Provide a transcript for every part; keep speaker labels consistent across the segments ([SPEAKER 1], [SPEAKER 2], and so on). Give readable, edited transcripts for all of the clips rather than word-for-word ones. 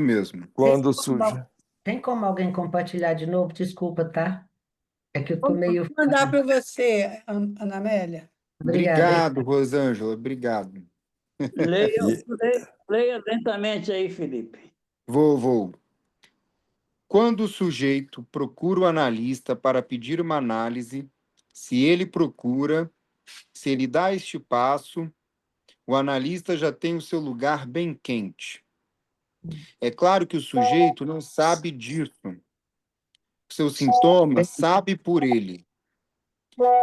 [SPEAKER 1] mesmo.
[SPEAKER 2] Tem
[SPEAKER 3] Quando
[SPEAKER 2] como,
[SPEAKER 3] suja.
[SPEAKER 2] tem como alguém compartilhar de novo? Desculpa, tá? É que eu tô
[SPEAKER 4] Vou
[SPEAKER 2] meio.
[SPEAKER 4] mandar para você, Ana Amélia.
[SPEAKER 2] Obrigada.
[SPEAKER 1] Obrigado, Rosângela, obrigado.
[SPEAKER 3] E,
[SPEAKER 5] Leia lentamente aí, Felipe.
[SPEAKER 1] Vou. Quando o sujeito procura o analista para pedir uma análise, se ele procura, se ele dá este passo, o analista já tem o seu lugar bem quente. É claro que o sujeito não sabe disso. Seus sintomas sabe por ele.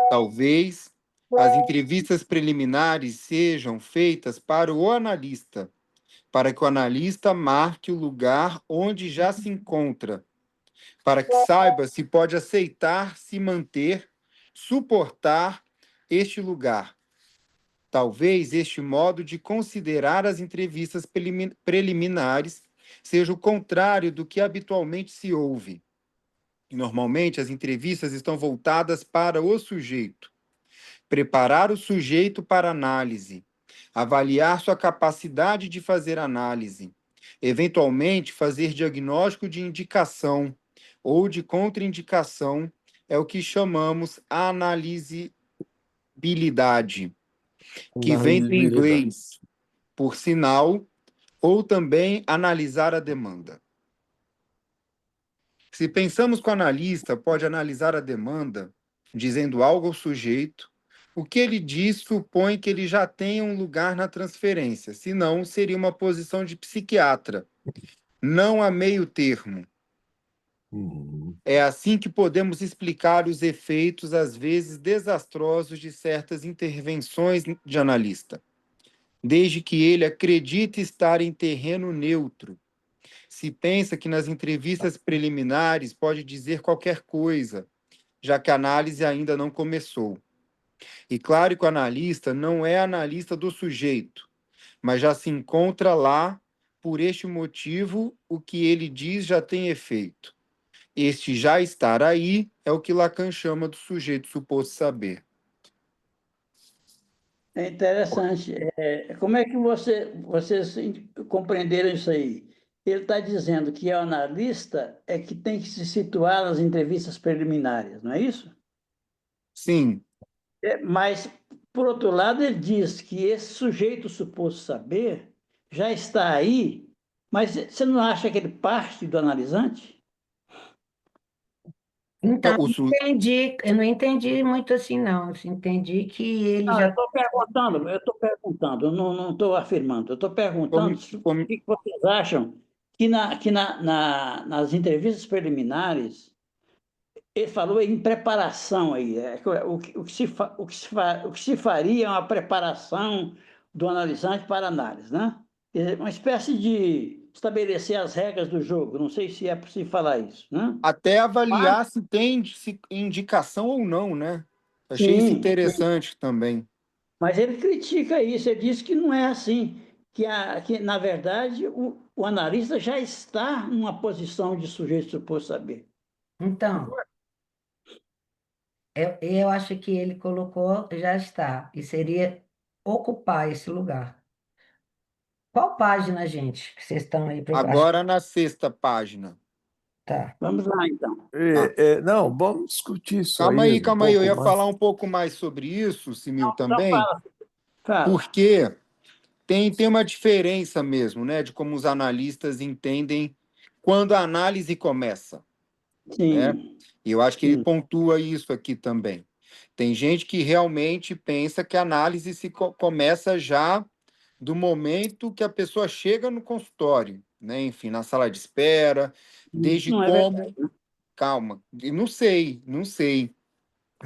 [SPEAKER 1] Talvez as entrevistas preliminares sejam feitas para o analista, para que o analista marque o lugar onde já se encontra, para que saiba se pode aceitar, se manter, suportar este lugar. Talvez este modo de considerar as entrevistas preliminares seja o contrário do que habitualmente se ouve. Normalmente, as entrevistas estão voltadas para o sujeito. Preparar o sujeito para análise, avaliar sua capacidade de fazer análise, eventualmente fazer diagnóstico de indicação ou de contraindicação é o que chamamos analisabilidade, que vem do
[SPEAKER 3] análise.
[SPEAKER 1] inglês, por sinal, ou também analisar a demanda. Se pensamos que o analista pode analisar a demanda, dizendo algo ao sujeito, o que ele diz supõe que ele já tenha um lugar na transferência, senão seria uma posição de psiquiatra, não há meio termo.
[SPEAKER 3] Uhum.
[SPEAKER 1] É assim que podemos explicar os efeitos, às vezes desastrosos, de certas intervenções de analista, desde que ele acredite estar em terreno neutro. Se pensa que nas entrevistas preliminares pode dizer qualquer coisa, já que a análise ainda não começou. E claro que o analista não é analista do sujeito, mas já se encontra lá, por este motivo, o que ele diz já tem efeito. Este já estar aí é o que Lacan chama do sujeito suposto saber.
[SPEAKER 5] É interessante. Como é que vocês compreenderam isso aí? Ele está dizendo que o analista é que tem que se situar nas entrevistas preliminares, não é isso?
[SPEAKER 1] Sim,
[SPEAKER 5] Mas, por outro lado, ele diz que esse sujeito suposto saber já está aí, mas você não acha que ele parte do analisante?
[SPEAKER 1] então,
[SPEAKER 2] Então, eu não entendi muito assim, não. Eu entendi que ele
[SPEAKER 5] Não, eu
[SPEAKER 2] já.
[SPEAKER 5] estou perguntando, eu não estou afirmando. Eu estou perguntando
[SPEAKER 1] como,
[SPEAKER 5] o
[SPEAKER 1] como,
[SPEAKER 5] que vocês acham nas entrevistas preliminares, ele falou em preparação aí. O que se faria é uma preparação do analisante para análise, né? Quer dizer, uma espécie de estabelecer as regras do jogo. Não sei se é possível falar isso, né?
[SPEAKER 1] até
[SPEAKER 5] Mas,
[SPEAKER 1] avaliar se tem indicação ou não, né? Achei isso
[SPEAKER 5] sim,
[SPEAKER 1] interessante também.
[SPEAKER 5] mas ele critica isso, ele diz que não é assim, que na verdade o analista já está numa posição de sujeito suposto saber.
[SPEAKER 2] Então, eu acho que ele colocou, já está, e seria ocupar esse lugar. Qual página, gente, que vocês estão aí procurando?
[SPEAKER 1] Agora na sexta página.
[SPEAKER 2] Tá.
[SPEAKER 5] Vamos lá, então.
[SPEAKER 1] Ah,
[SPEAKER 3] Não, vamos discutir isso aí um
[SPEAKER 1] calma aí, eu
[SPEAKER 3] pouco
[SPEAKER 1] ia
[SPEAKER 3] mais.
[SPEAKER 1] falar um pouco mais sobre isso, Simil,
[SPEAKER 5] Então
[SPEAKER 1] também,
[SPEAKER 5] fala.
[SPEAKER 1] porque tem uma diferença mesmo, né, de como os analistas entendem quando a análise começa, né?
[SPEAKER 5] Sim,
[SPEAKER 1] E eu acho que ele
[SPEAKER 5] sim.
[SPEAKER 1] pontua isso aqui também. Tem gente que realmente pensa que a análise começa já do momento que a pessoa chega no consultório, né? Enfim, na sala de espera,
[SPEAKER 5] Isso
[SPEAKER 1] desde
[SPEAKER 5] não é verdade.
[SPEAKER 1] como. Calma, e não sei.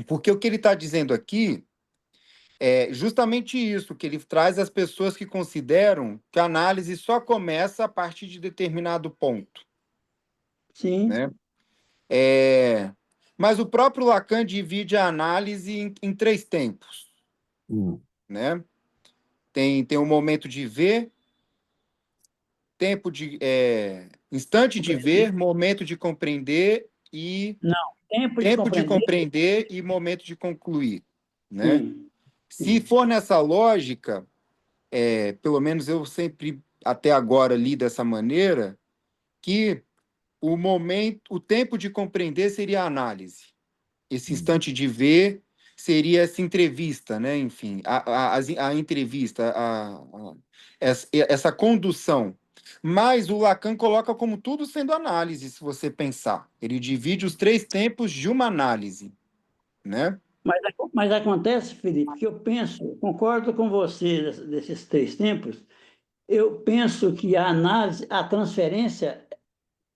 [SPEAKER 1] Porque o que ele está dizendo aqui é justamente isso, que ele traz as pessoas que consideram que a análise só começa a partir de determinado ponto,
[SPEAKER 5] Sim,
[SPEAKER 1] né? É, mas o próprio Lacan divide a análise em três tempos,
[SPEAKER 3] Hum.
[SPEAKER 1] né? Tem um momento de ver, tempo de instante de ver, momento de compreender e
[SPEAKER 5] não. Tempo de
[SPEAKER 1] tempo de
[SPEAKER 5] compreender,
[SPEAKER 1] compreender e momento de concluir, né?
[SPEAKER 5] sim,
[SPEAKER 1] Se
[SPEAKER 5] sim.
[SPEAKER 1] for nessa lógica, pelo menos eu sempre até agora li dessa maneira, que o tempo de compreender seria a análise. Esse instante de ver seria essa entrevista, né? Enfim, a entrevista, essa condução. Mas o Lacan coloca como tudo sendo análise, se você pensar. Ele divide os 3 tempos de uma análise, né?
[SPEAKER 5] Mas acontece, Felipe, que eu penso, concordo com você desses 3 tempos, eu penso que a análise, a transferência,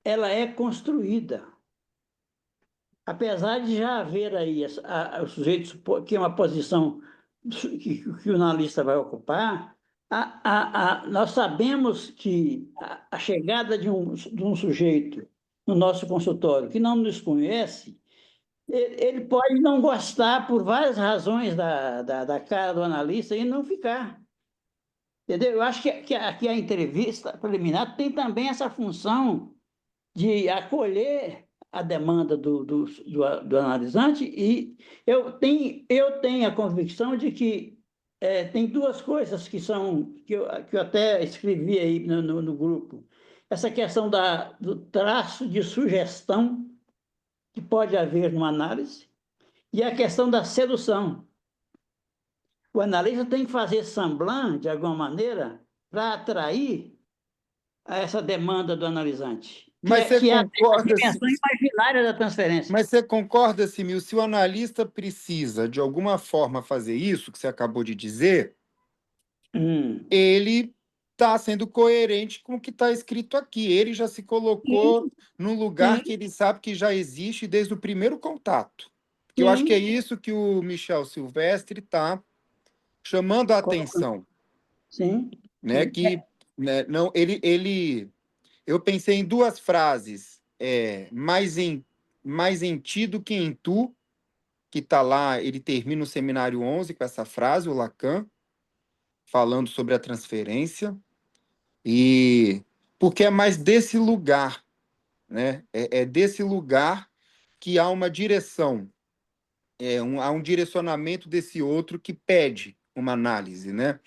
[SPEAKER 5] ela é construída. Apesar de já haver aí o sujeito, que é uma posição que o analista vai ocupar, nós sabemos que a chegada de um sujeito no nosso consultório que não nos conhece, ele pode não gostar por várias razões da cara do analista e não ficar. Entendeu? Eu acho que a entrevista preliminar tem também essa função de acolher a demanda do analisante, e eu tenho a convicção de que tem 2 coisas que eu até escrevi aí no grupo. Essa questão do traço de sugestão que pode haver numa análise e a questão da sedução. O analista tem que fazer semblant, de alguma maneira, para atrair a essa demanda do analisante,
[SPEAKER 1] Mas você
[SPEAKER 5] que é a
[SPEAKER 1] concorda,
[SPEAKER 5] dimensão imaginária da transferência.
[SPEAKER 1] mas você concorda, Simil, se o analista precisa, de alguma forma, fazer isso que você acabou de dizer, ele está sendo coerente com o que está escrito aqui. Ele já se colocou num lugar que ele sabe que já existe desde o primeiro contato. Eu acho que é isso que o Michel Silvestre está chamando a atenção.
[SPEAKER 5] Sim.
[SPEAKER 1] Né? Que, né, não, eu pensei em 2 frases. Mais em ti do que em tu, que está lá, ele termina o seminário 11 com essa frase, o Lacan, falando sobre a transferência, e porque é mais desse lugar, né? É desse lugar que há uma direção, há um direcionamento desse outro que pede uma análise, né?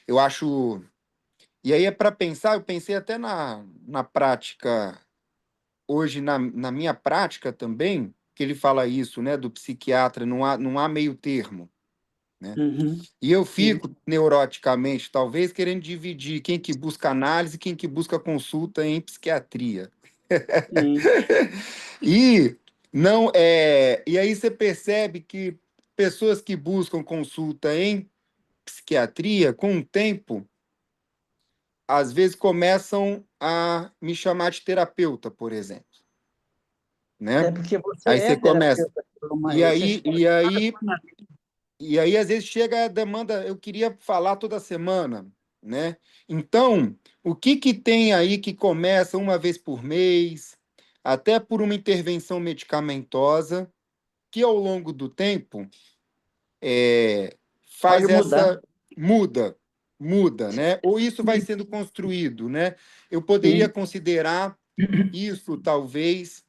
[SPEAKER 1] Eu acho... E aí para pensar, eu pensei até na prática, hoje na minha prática também, que ele fala isso, né, do psiquiatra, não há meio termo, né? E eu fico neuroticamente, talvez, querendo dividir quem que busca análise e quem que busca consulta em psiquiatria. E aí você percebe que pessoas que buscam consulta em psiquiatria, com o tempo, às vezes começam a me chamar de terapeuta, por exemplo. Né?
[SPEAKER 5] Porque você
[SPEAKER 1] aí você começa. E aí, às vezes, chega a demanda, eu queria falar toda semana, né? Então, o que tem aí que começa uma vez por mês, até por uma intervenção medicamentosa, que ao longo do tempo faz essa... Muda, né? Ou isso vai sendo construído, né? Eu poderia considerar isso, talvez,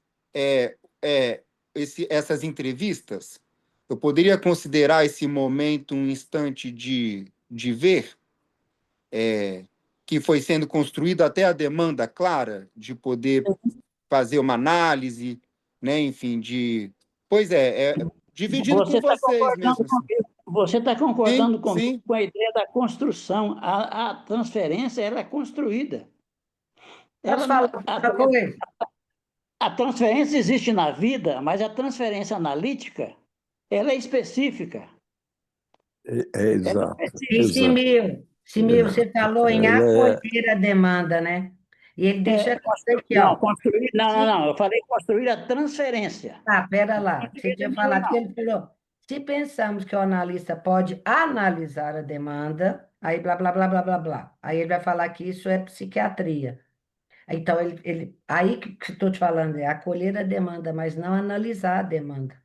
[SPEAKER 1] essas entrevistas, eu poderia considerar esse momento um instante de ver, que foi sendo construído até a demanda clara de poder fazer uma análise, né? Enfim, dividindo com vocês mesmo.
[SPEAKER 5] Você está concordando
[SPEAKER 1] Sim.
[SPEAKER 5] com a ideia da construção. A transferência ela é construída.
[SPEAKER 2] Posso falar outra coisa?
[SPEAKER 5] A transferência existe na vida, mas a transferência analítica ela é específica.
[SPEAKER 3] Exato.
[SPEAKER 2] Simil, você falou em acolher a demanda, né? E ele deixa aqui,
[SPEAKER 5] não,
[SPEAKER 2] ó.
[SPEAKER 5] construir, não, eu falei construir a transferência.
[SPEAKER 2] Pera lá. Você tinha falado que ele falou, se pensamos que o analista pode analisar a demanda, aí blá, blá, blá, blá, blá, blá. Aí ele vai falar que isso é psiquiatria. Então, aí que estou te falando, é acolher a demanda, mas não analisar a demanda.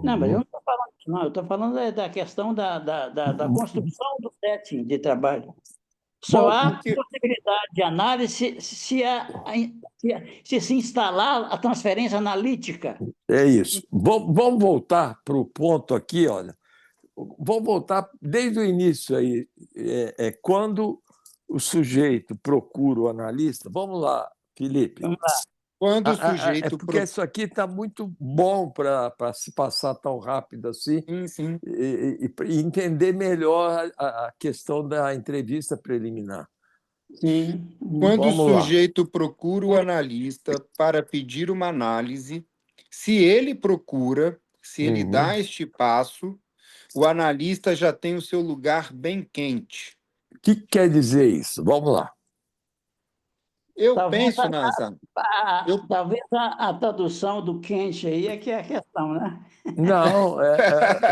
[SPEAKER 5] Não, mas eu não estou falando isso, não. Eu estou falando da questão da construção do setting de trabalho. Só há possibilidade de análise se instalar a transferência analítica.
[SPEAKER 3] É isso. Vamos voltar para o ponto aqui, olha. Vamos voltar desde o início aí. Quando o sujeito procura o analista. Vamos lá, Felipe.
[SPEAKER 5] Vamos lá.
[SPEAKER 1] Quando o
[SPEAKER 3] É
[SPEAKER 1] sujeito
[SPEAKER 3] porque isso aqui está muito bom para se passar tão rápido assim
[SPEAKER 1] Sim, sim.
[SPEAKER 3] e entender melhor a questão da entrevista preliminar.
[SPEAKER 5] Sim.
[SPEAKER 1] Quando o
[SPEAKER 3] Vamos lá.
[SPEAKER 1] sujeito procura o analista para pedir uma análise, se ele procura, se ele
[SPEAKER 3] Uhum.
[SPEAKER 1] dá este passo, o analista já tem o seu lugar bem quente.
[SPEAKER 3] O que quer dizer isso? Vamos lá.
[SPEAKER 1] Eu
[SPEAKER 5] Talvez
[SPEAKER 1] penso, Nazar, eu,
[SPEAKER 5] talvez a tradução do quente aí é que é a questão, né?
[SPEAKER 3] Não,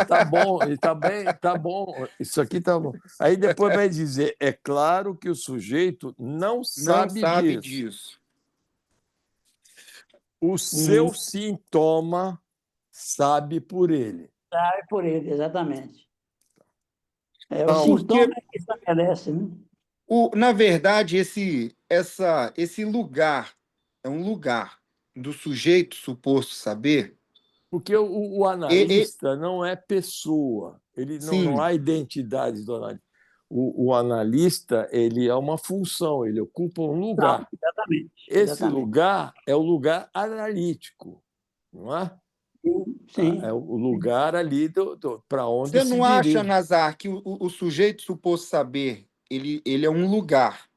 [SPEAKER 3] tá bom, e tá bem, tá bom. Isso aqui tá bom. Aí depois vai dizer, é claro que o sujeito não
[SPEAKER 1] não
[SPEAKER 3] sabe
[SPEAKER 1] sabe
[SPEAKER 3] disso.
[SPEAKER 1] disso.
[SPEAKER 3] O seu sintoma sabe por ele.
[SPEAKER 5] Sai por ele, exatamente. É o
[SPEAKER 3] Então,
[SPEAKER 5] sintoma
[SPEAKER 1] Porque,
[SPEAKER 5] que estabelece, né?
[SPEAKER 1] na verdade, esse lugar é um lugar do sujeito suposto saber.
[SPEAKER 3] porque o
[SPEAKER 1] E,
[SPEAKER 3] analista não é pessoa, ele não
[SPEAKER 1] sim,
[SPEAKER 3] há identidade do analista. O analista ele é uma função, ele ocupa um
[SPEAKER 5] Não,
[SPEAKER 3] lugar.
[SPEAKER 5] exatamente,
[SPEAKER 3] Esse
[SPEAKER 5] exatamente.
[SPEAKER 3] lugar é o lugar analítico, não é? É
[SPEAKER 5] Sim,
[SPEAKER 3] o lugar ali para onde
[SPEAKER 1] você
[SPEAKER 3] se
[SPEAKER 1] não acha,
[SPEAKER 3] dirige.
[SPEAKER 1] Nazar, que o sujeito suposto saber, ele é um lugar.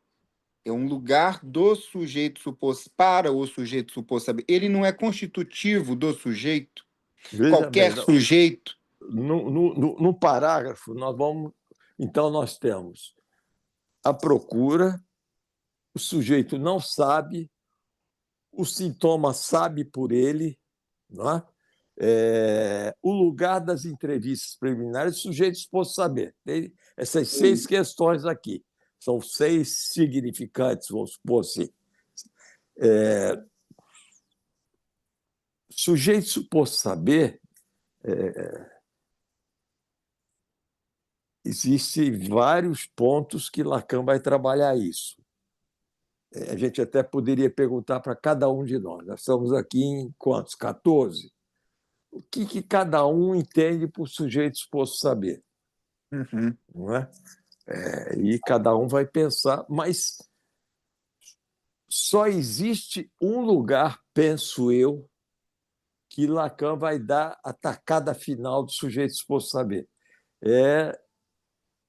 [SPEAKER 1] É um lugar do sujeito suposto para o sujeito suposto saber. Ele não é constitutivo do sujeito.
[SPEAKER 3] Veja bem,
[SPEAKER 1] Qualquer sujeito.
[SPEAKER 3] no parágrafo, nós vamos. Então, nós temos a procura, o sujeito não sabe, o sintoma sabe por ele, não é? O lugar das entrevistas preliminares, o sujeito exposto saber. Tem essas 6 questões aqui. São 6 significantes, vamos supor assim. Sujeito suposto saber, existem vários pontos que Lacan vai trabalhar isso. A gente até poderia perguntar para cada um de nós. Nós estamos aqui em quantos? 14? O que cada um entende por sujeito suposto saber?
[SPEAKER 1] Uhum.
[SPEAKER 3] Não é? E cada um vai pensar, mas só existe um lugar, penso eu, que Lacan vai dar a tacada final do sujeito suposto saber.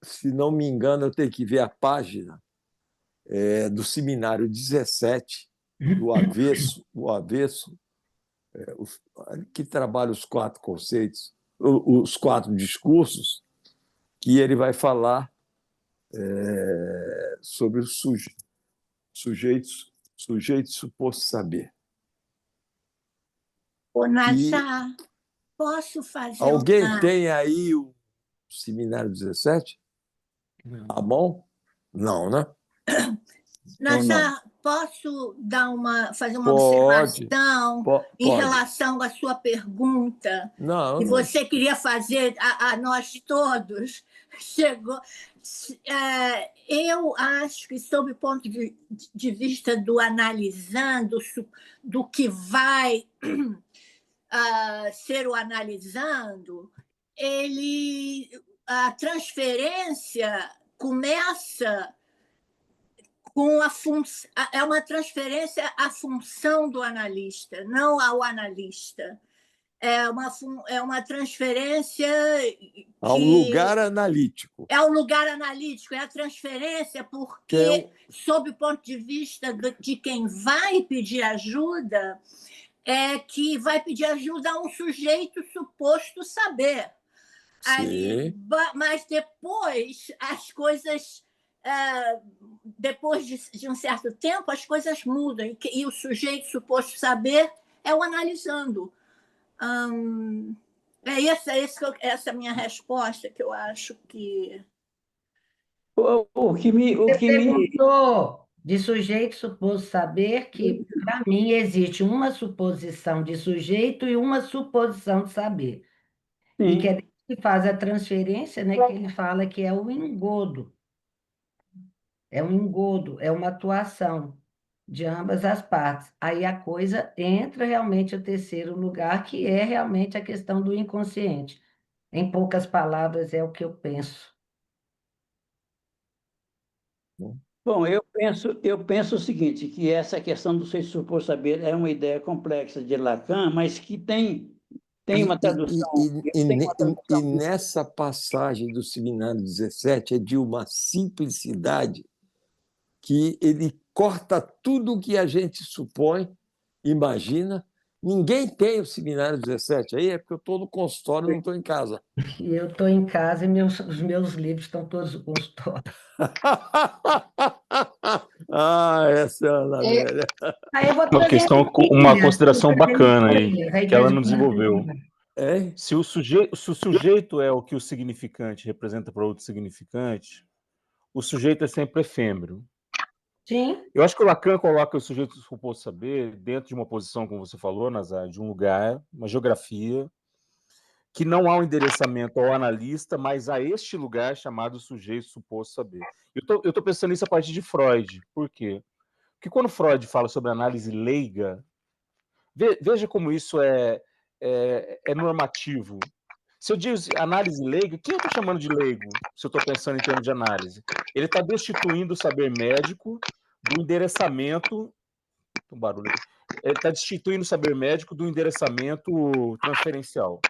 [SPEAKER 3] Se não me engano, eu tenho que ver a página do seminário 17, do avesso, que trabalha os 4 conceitos, os 4 discursos, que ele vai falar sobre os sujeito suposto saber.
[SPEAKER 6] Ô,
[SPEAKER 3] E
[SPEAKER 6] Nazar, posso fazer
[SPEAKER 3] alguém
[SPEAKER 6] uma.
[SPEAKER 3] tem aí o seminário 17? À mão? Não, né?
[SPEAKER 1] Ou não?
[SPEAKER 6] Nazar, posso fazer uma
[SPEAKER 3] Pode,
[SPEAKER 6] observação em
[SPEAKER 3] pode.
[SPEAKER 6] relação à sua pergunta
[SPEAKER 3] Não,
[SPEAKER 6] que
[SPEAKER 3] não.
[SPEAKER 6] você queria fazer a nós todos? Chegou. Eu acho que, sob o ponto de vista do analisando, do que vai ser o analisando, a transferência começa com é uma transferência à função do analista, não ao analista. É uma transferência
[SPEAKER 3] Há um lugar analítico.
[SPEAKER 6] é o lugar analítico, é a transferência, porque, sob o ponto de vista de quem vai pedir ajuda, é que vai pedir ajuda a um sujeito suposto saber. Ali, mas depois as coisas, depois de um certo tempo, as coisas mudam e o sujeito suposto saber é o analisando. Essa é a minha resposta, que eu acho que.
[SPEAKER 5] O que me, o
[SPEAKER 2] Você
[SPEAKER 5] que me,
[SPEAKER 2] perguntou de sujeito suposto saber que, para mim, existe uma suposição de sujeito e uma suposição de saber. E que é
[SPEAKER 5] sim,
[SPEAKER 2] daí que faz a transferência, né, que ele fala que é o engodo. É um engodo, é uma atuação de ambas as partes. Aí a coisa entra realmente no terceiro lugar, que é realmente a questão do inconsciente. Em poucas palavras, é o que eu penso.
[SPEAKER 5] Bom, eu penso o seguinte, que essa questão do ser supor saber é uma ideia complexa de Lacan, mas que tem uma tradução, tem uma
[SPEAKER 3] E
[SPEAKER 5] tradução.
[SPEAKER 3] nessa passagem do Seminário 17 é de uma simplicidade que ele corta tudo o que a gente supõe, imagina. Ninguém tem o Seminário 17 aí, é porque eu estou no consultório, não estou em casa.
[SPEAKER 2] E eu estou em casa e os meus livros estão todos no consultório.
[SPEAKER 3] Essa é a Ana
[SPEAKER 7] É,
[SPEAKER 3] Amélia.
[SPEAKER 2] Aí eu vou
[SPEAKER 8] Uma
[SPEAKER 2] trazer
[SPEAKER 8] questão, uma
[SPEAKER 2] Bíblia,
[SPEAKER 8] consideração
[SPEAKER 2] vou trazer
[SPEAKER 8] bacana aí,
[SPEAKER 2] Bíblia, aí de
[SPEAKER 8] que ela
[SPEAKER 2] vez em
[SPEAKER 8] não
[SPEAKER 2] quando eu
[SPEAKER 8] desenvolveu.
[SPEAKER 2] leio.
[SPEAKER 3] É?
[SPEAKER 8] Se o sujeito é o que o significante representa para outro significante, o sujeito é sempre efêmero.
[SPEAKER 2] Sim,
[SPEAKER 8] Eu acho que o Lacan coloca o sujeito suposto saber dentro de uma posição, como você falou, Nazar, de um lugar, uma geografia, que não há um endereçamento ao analista, mas a este lugar chamado sujeito suposto saber. Eu estou pensando nisso a partir de Freud. Por quê? Porque quando Freud fala sobre análise leiga, veja como isso é normativo. Se eu digo análise leiga, quem eu estou chamando de leigo, se eu estou pensando em termos de análise? Ele está destituindo o saber médico do endereçamento. Um barulho aqui. Ele está destituindo o saber médico do endereçamento transferencial.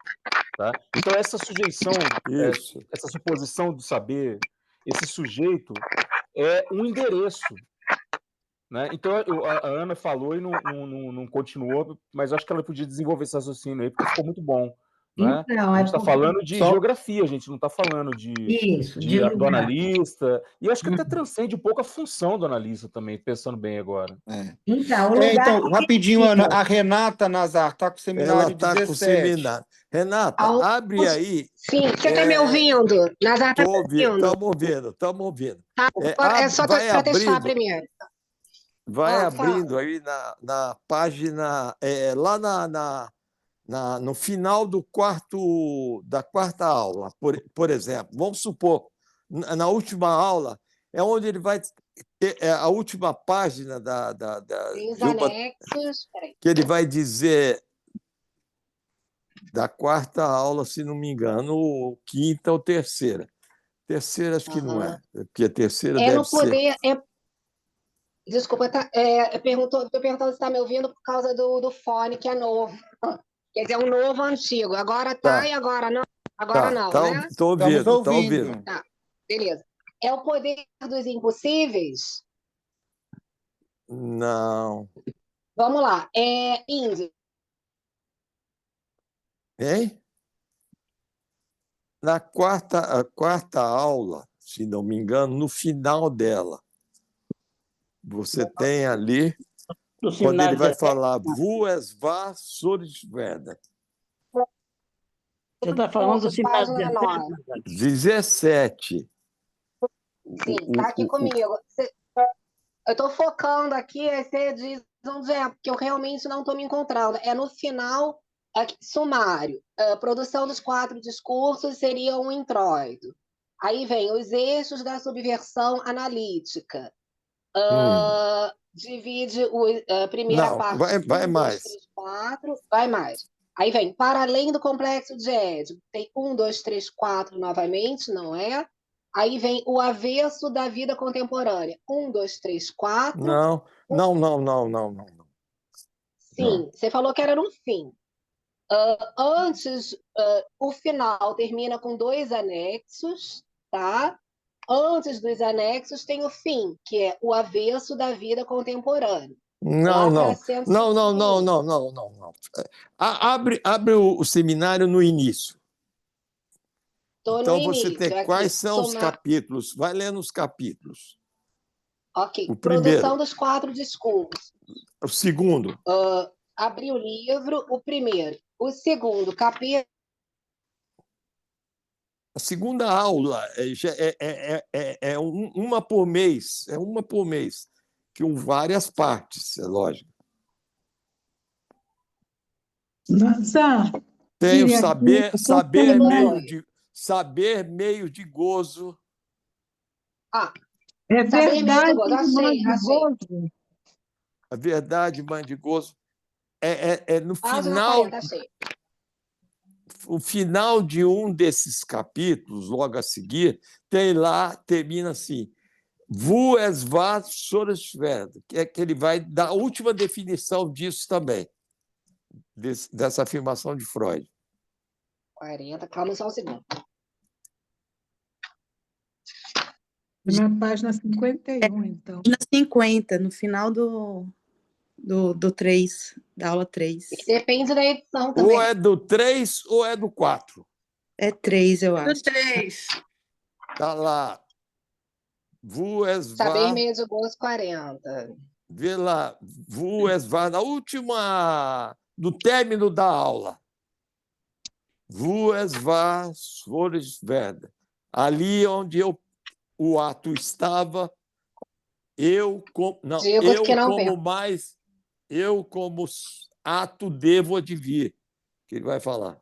[SPEAKER 8] Tá? Então, essa sujeição,
[SPEAKER 3] Isso.
[SPEAKER 8] essa suposição do saber, esse sujeito é um endereço. Né? Então, a Ana falou e não continuou, mas acho que ela podia desenvolver esse raciocínio aí, porque ficou muito bom. Né?
[SPEAKER 2] então,
[SPEAKER 8] A
[SPEAKER 2] é
[SPEAKER 8] gente está
[SPEAKER 2] porque...
[SPEAKER 8] falando de
[SPEAKER 1] Só
[SPEAKER 8] geografia, a gente não está falando
[SPEAKER 2] Isso, de
[SPEAKER 8] do
[SPEAKER 2] lugar.
[SPEAKER 8] analista, e acho que até
[SPEAKER 2] Uhum.
[SPEAKER 8] transcende um pouco a função do analista também, pensando bem agora.
[SPEAKER 2] Então, o lugar
[SPEAKER 1] então,
[SPEAKER 2] que
[SPEAKER 1] rapidinho, Ana,
[SPEAKER 2] define
[SPEAKER 1] a Renata Nazar está com o
[SPEAKER 3] Ela
[SPEAKER 1] seminário
[SPEAKER 3] está com o
[SPEAKER 1] 17.
[SPEAKER 3] seminário. Renata,
[SPEAKER 7] ao-
[SPEAKER 3] abre aí.
[SPEAKER 7] Sim, você está me ouvindo? Nazar está me ouvindo?
[SPEAKER 3] Estamos ouvindo, estamos ouvindo.
[SPEAKER 7] Tá? É só
[SPEAKER 3] Vai
[SPEAKER 7] para testar
[SPEAKER 3] abrindo,
[SPEAKER 7] primeiro.
[SPEAKER 3] vai
[SPEAKER 7] Fala.
[SPEAKER 3] abrindo aí na página, lá no final da quarta aula, por exemplo. Vamos supor, na última aula, é onde ele vai ter a última página
[SPEAKER 7] Tem os
[SPEAKER 3] de uma,
[SPEAKER 7] anexos. Peraí.
[SPEAKER 3] que ele vai dizer da quarta aula, se não me engano, quinta ou terceira. Terceira acho que não
[SPEAKER 7] Aham.
[SPEAKER 3] é, porque a terceira
[SPEAKER 7] É
[SPEAKER 3] deve
[SPEAKER 7] no
[SPEAKER 3] ser.
[SPEAKER 7] poder. Desculpa, estou perguntando se está me ouvindo por causa do fone, que é novo. Quer dizer, um novo antigo. Agora tá
[SPEAKER 3] Tá,
[SPEAKER 7] e agora não. Agora não, né?
[SPEAKER 3] estou
[SPEAKER 1] Estamos
[SPEAKER 3] ouvindo, estou ouvindo.
[SPEAKER 1] ouvindo.
[SPEAKER 7] Tá, beleza. É o poder dos impossíveis?
[SPEAKER 3] Não.
[SPEAKER 7] Vamos lá. Índio.
[SPEAKER 3] Hein? Na quarta aula, se não me engano, no final dela, você tem ali,
[SPEAKER 5] Do
[SPEAKER 3] quando
[SPEAKER 5] seminário
[SPEAKER 3] ele vai
[SPEAKER 5] 17,
[SPEAKER 3] falar Wo es war, soll ich werden.
[SPEAKER 5] você está falando do seminário
[SPEAKER 7] Página
[SPEAKER 5] 17,
[SPEAKER 7] 9.
[SPEAKER 5] Nazar?
[SPEAKER 3] 17.
[SPEAKER 7] Sim, tá aqui comigo. Eu estou focando aqui, aí você diz onde é, porque eu realmente não estou me encontrando. É no final, aqui, sumário. Produção dos 4 discursos seria um introito. Aí vem os eixos da subversão analítica. Divide a primeira
[SPEAKER 3] Não,
[SPEAKER 7] parte em
[SPEAKER 3] vai
[SPEAKER 7] 1, 2,
[SPEAKER 3] mais.
[SPEAKER 7] 3, 4, vai mais. Aí vem, para além do complexo de Édipo, tem 1, 2, 3, 4 novamente, não é? Aí vem o avesso da vida contemporânea. 1, 2, 3, 4.
[SPEAKER 3] Não, não, não, não, não, não.
[SPEAKER 7] Sim, você falou que era no fim. Antes, o final termina com 2 anexos, tá? Antes dos anexos tem o fim, que é o avesso da vida contemporânea.
[SPEAKER 3] Não,
[SPEAKER 7] Lá para
[SPEAKER 3] não.
[SPEAKER 7] 151.
[SPEAKER 3] Não, não, não, não, não, não, não. Abre o seminário no início.
[SPEAKER 7] Estou no
[SPEAKER 3] Então, você
[SPEAKER 7] início
[SPEAKER 3] tem
[SPEAKER 7] aqui.
[SPEAKER 3] quais são os capítulos? Vai lendo os capítulos.
[SPEAKER 7] Ok.
[SPEAKER 3] O
[SPEAKER 7] Produção
[SPEAKER 3] primeiro.
[SPEAKER 7] dos 4 discursos.
[SPEAKER 3] O segundo.
[SPEAKER 7] Abri o livro, o primeiro. O segundo, capítulo.
[SPEAKER 3] A segunda aula é uma por mês. É uma por mês. Com várias partes, é lógico.
[SPEAKER 4] Nazar,
[SPEAKER 3] Tem o
[SPEAKER 4] Tia,
[SPEAKER 3] saber meio de gozo.
[SPEAKER 4] é
[SPEAKER 7] Saber meio de
[SPEAKER 4] verdade,
[SPEAKER 7] gozo.
[SPEAKER 4] irmã
[SPEAKER 7] Achei.
[SPEAKER 4] de gozo.
[SPEAKER 3] A verdade, mãe de gozo. É no
[SPEAKER 7] Página
[SPEAKER 3] final,
[SPEAKER 7] 40, achei.
[SPEAKER 3] o final de um desses capítulos, logo a seguir, tem lá, termina assim: Wo es war, so es wird, que é que ele vai dar a última definição disso também, dessa afirmação de Freud.
[SPEAKER 7] 40, calma só um segundo.
[SPEAKER 4] Na página 51, então.
[SPEAKER 9] Na 50, no final do 3, da aula 3.
[SPEAKER 7] Depende da edição
[SPEAKER 3] Ou
[SPEAKER 7] também.
[SPEAKER 3] é do 3 ou é do 4.
[SPEAKER 9] É 3, eu acho.
[SPEAKER 6] Do 3.
[SPEAKER 3] Está lá. Wo es
[SPEAKER 7] Saber
[SPEAKER 3] war,
[SPEAKER 7] meio de gosto, 40.
[SPEAKER 3] vê lá. Wo es war, na última, no término da aula. Wo es war, so es wird. Ali onde o ato estava, eu como ato devo advir, que ele vai falar.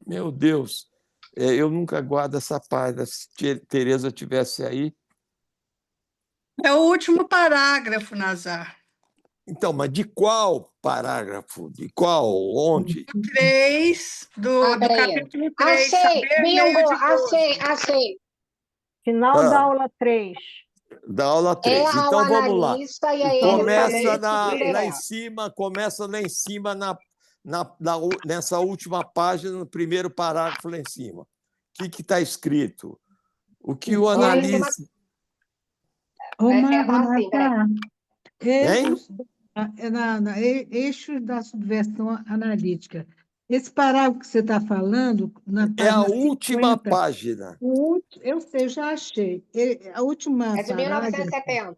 [SPEAKER 3] Meu Deus, eu nunca guardo essa página. Se Tereza tivesse aí.
[SPEAKER 10] É o último parágrafo, Nazar.
[SPEAKER 3] Então, mas de qual parágrafo? De qual? Onde?
[SPEAKER 10] 3, do capítulo 3.
[SPEAKER 7] Achei,
[SPEAKER 10] Saber meio
[SPEAKER 7] bingo,
[SPEAKER 10] de gosto.
[SPEAKER 7] achei.
[SPEAKER 11] Final da aula 3.
[SPEAKER 3] Da aula 3.
[SPEAKER 7] É ao
[SPEAKER 3] Então, vamos lá.
[SPEAKER 7] analista e a ele
[SPEAKER 3] Começa
[SPEAKER 7] também
[SPEAKER 3] lá em cima, nessa última página, no primeiro parágrafo lá em cima. O que está escrito? O que o analista...
[SPEAKER 4] Eixos da subversão analítica. Esse parágrafo que você está falando, na página
[SPEAKER 3] é a última
[SPEAKER 4] 50,
[SPEAKER 3] página.
[SPEAKER 4] Eu sei, já achei. A última
[SPEAKER 7] É de 1970.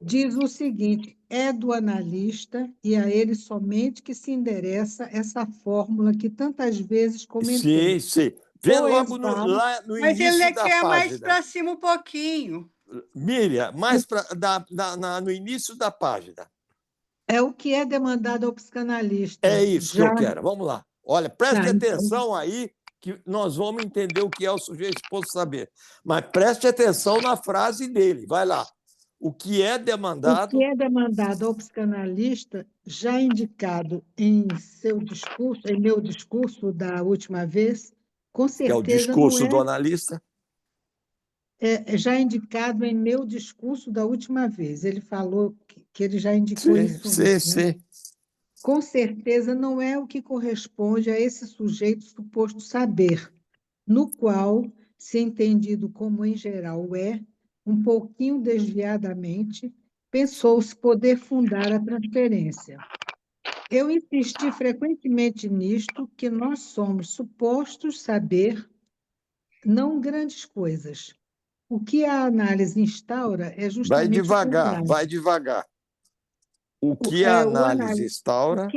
[SPEAKER 4] Diz o seguinte: é do analista e a ele somente que se endereça essa fórmula que tantas vezes comentei.
[SPEAKER 3] Sim. Vê logo lá no
[SPEAKER 10] Mas
[SPEAKER 3] início
[SPEAKER 10] ele
[SPEAKER 3] da
[SPEAKER 10] quer
[SPEAKER 3] página.
[SPEAKER 10] mais para cima um pouquinho.
[SPEAKER 3] Miriam, no início da página.
[SPEAKER 4] É o que é demandado ao psicanalista.
[SPEAKER 3] É isso que eu quero. Vamos lá. Olha, preste atenção aí, que nós vamos entender o que é o sujeito exposto a saber. Mas preste atenção na frase dele. Vai lá. O que é demandado...
[SPEAKER 4] O que é demandado ao psicanalista, já indicado em seu discurso, em meu discurso da última vez, com certeza
[SPEAKER 3] é o discurso do analista.
[SPEAKER 4] Já indicado em meu discurso da última vez. Ele falou que ele já indicou isso antes, né? Com certeza não é o que corresponde a esse sujeito suposto saber, no qual, se entendido como em geral um pouquinho desviadamente, pensou-se poder fundar a transferência. Eu insisti frequentemente nisto, que nós somos supostos saber não grandes coisas. O que a análise instaura é justamente
[SPEAKER 3] Vai devagar. O que a análise instaura...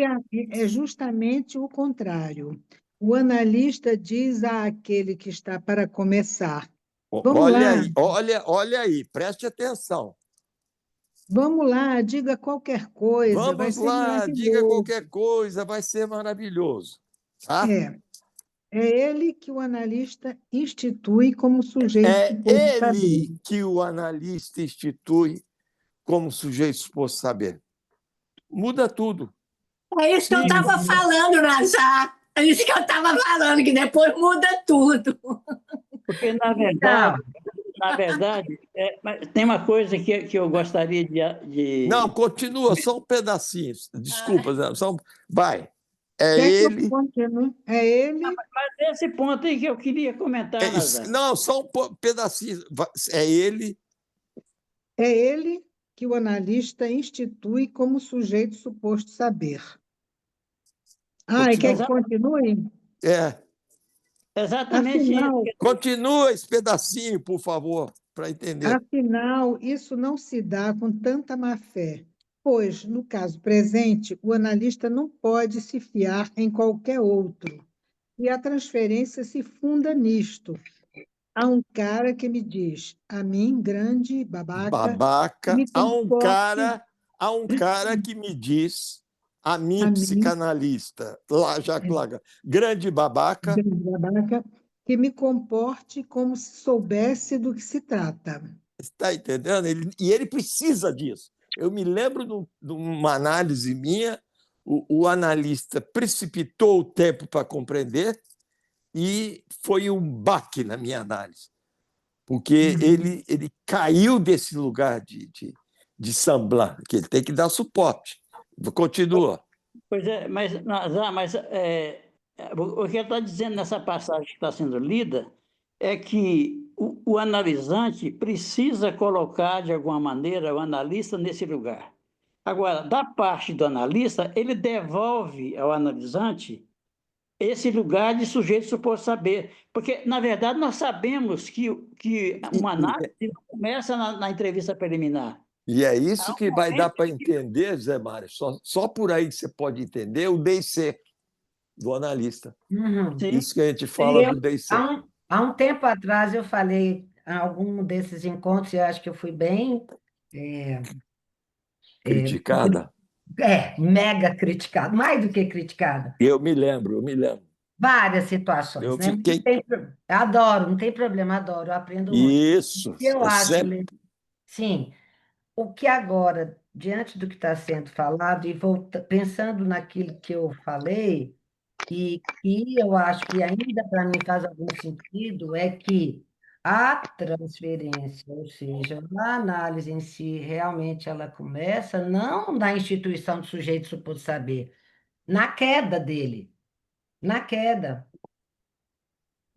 [SPEAKER 4] é justamente o contrário. O analista diz àquele que está para começar:
[SPEAKER 3] Olha aí, preste atenção.
[SPEAKER 4] Vamos lá, diga qualquer coisa.
[SPEAKER 3] Vamos lá, diga qualquer coisa, vai ser maravilhoso. Tá?
[SPEAKER 4] É ele que o analista institui como sujeito suposto saber.
[SPEAKER 3] É ele que o analista institui como sujeito suposto saber. Muda tudo.
[SPEAKER 6] É isso que eu estava falando, Nazar. É isso que eu estava falando, que depois muda tudo.
[SPEAKER 5] Porque, na verdade, tem uma coisa que eu gostaria de...
[SPEAKER 3] Não, continua, só um pedacinho. Desculpa, vai. É ele...
[SPEAKER 4] É ele...
[SPEAKER 5] Mas esse ponto aí que eu queria comentar, Nazar.
[SPEAKER 3] Não, só um pedacinho. É ele...
[SPEAKER 4] É ele que o analista institui como sujeito suposto saber. Quer que continue?
[SPEAKER 5] Exatamente.
[SPEAKER 3] Continua esse pedacinho, por favor, para entender.
[SPEAKER 4] Afinal, isso não se dá com tanta má-fé, pois, no caso presente, o analista não pode se fiar em qualquer outro, e a transferência se funda nisto. Há um cara que me diz, a mim, grande babaca
[SPEAKER 3] há um cara que me diz, a mim, psicanalista, grande babaca,
[SPEAKER 4] que me comporte como se soubesse do que se trata.
[SPEAKER 3] Está entendendo? E ele precisa disso. Eu me lembro de uma análise minha, o analista precipitou o tempo para compreender e foi um baque na minha análise. porque ele caiu desse lugar de semblar, que ele tem que dar suporte. Continua.
[SPEAKER 5] Pois é, mas, Nazar, o que ele está dizendo nessa passagem que está sendo lida é que o analisante precisa colocar, de alguma maneira, o analista nesse lugar. Agora, da parte do analista, ele devolve ao analisante esse lugar de sujeito suposto saber. Porque, na verdade, nós sabemos que uma análise não começa na entrevista preliminar.
[SPEAKER 3] E é isso que vai dar para entender, Zé Mário, só por aí que você pode entender o D&C do analista. Isso que a gente fala do D&C.
[SPEAKER 2] Há um tempo atrás eu falei em algum desses encontros, e eu acho que eu fui bem...
[SPEAKER 3] criticada?
[SPEAKER 2] Mega criticado, mais do que criticada.
[SPEAKER 3] Eu me lembro.
[SPEAKER 2] Várias situações,
[SPEAKER 3] Eu
[SPEAKER 2] né?
[SPEAKER 3] fiquei...
[SPEAKER 2] Adoro, não tem problema, adoro, eu aprendo muito.
[SPEAKER 3] Isso.
[SPEAKER 2] Eu acho, sim, o que agora, diante do que está sendo falado, e pensando naquilo que eu falei, e eu acho que ainda para mim faz algum sentido, é que a transferência, ou seja, a análise em si, realmente ela começa não na instituição do sujeito suposto saber, na queda dele, na queda.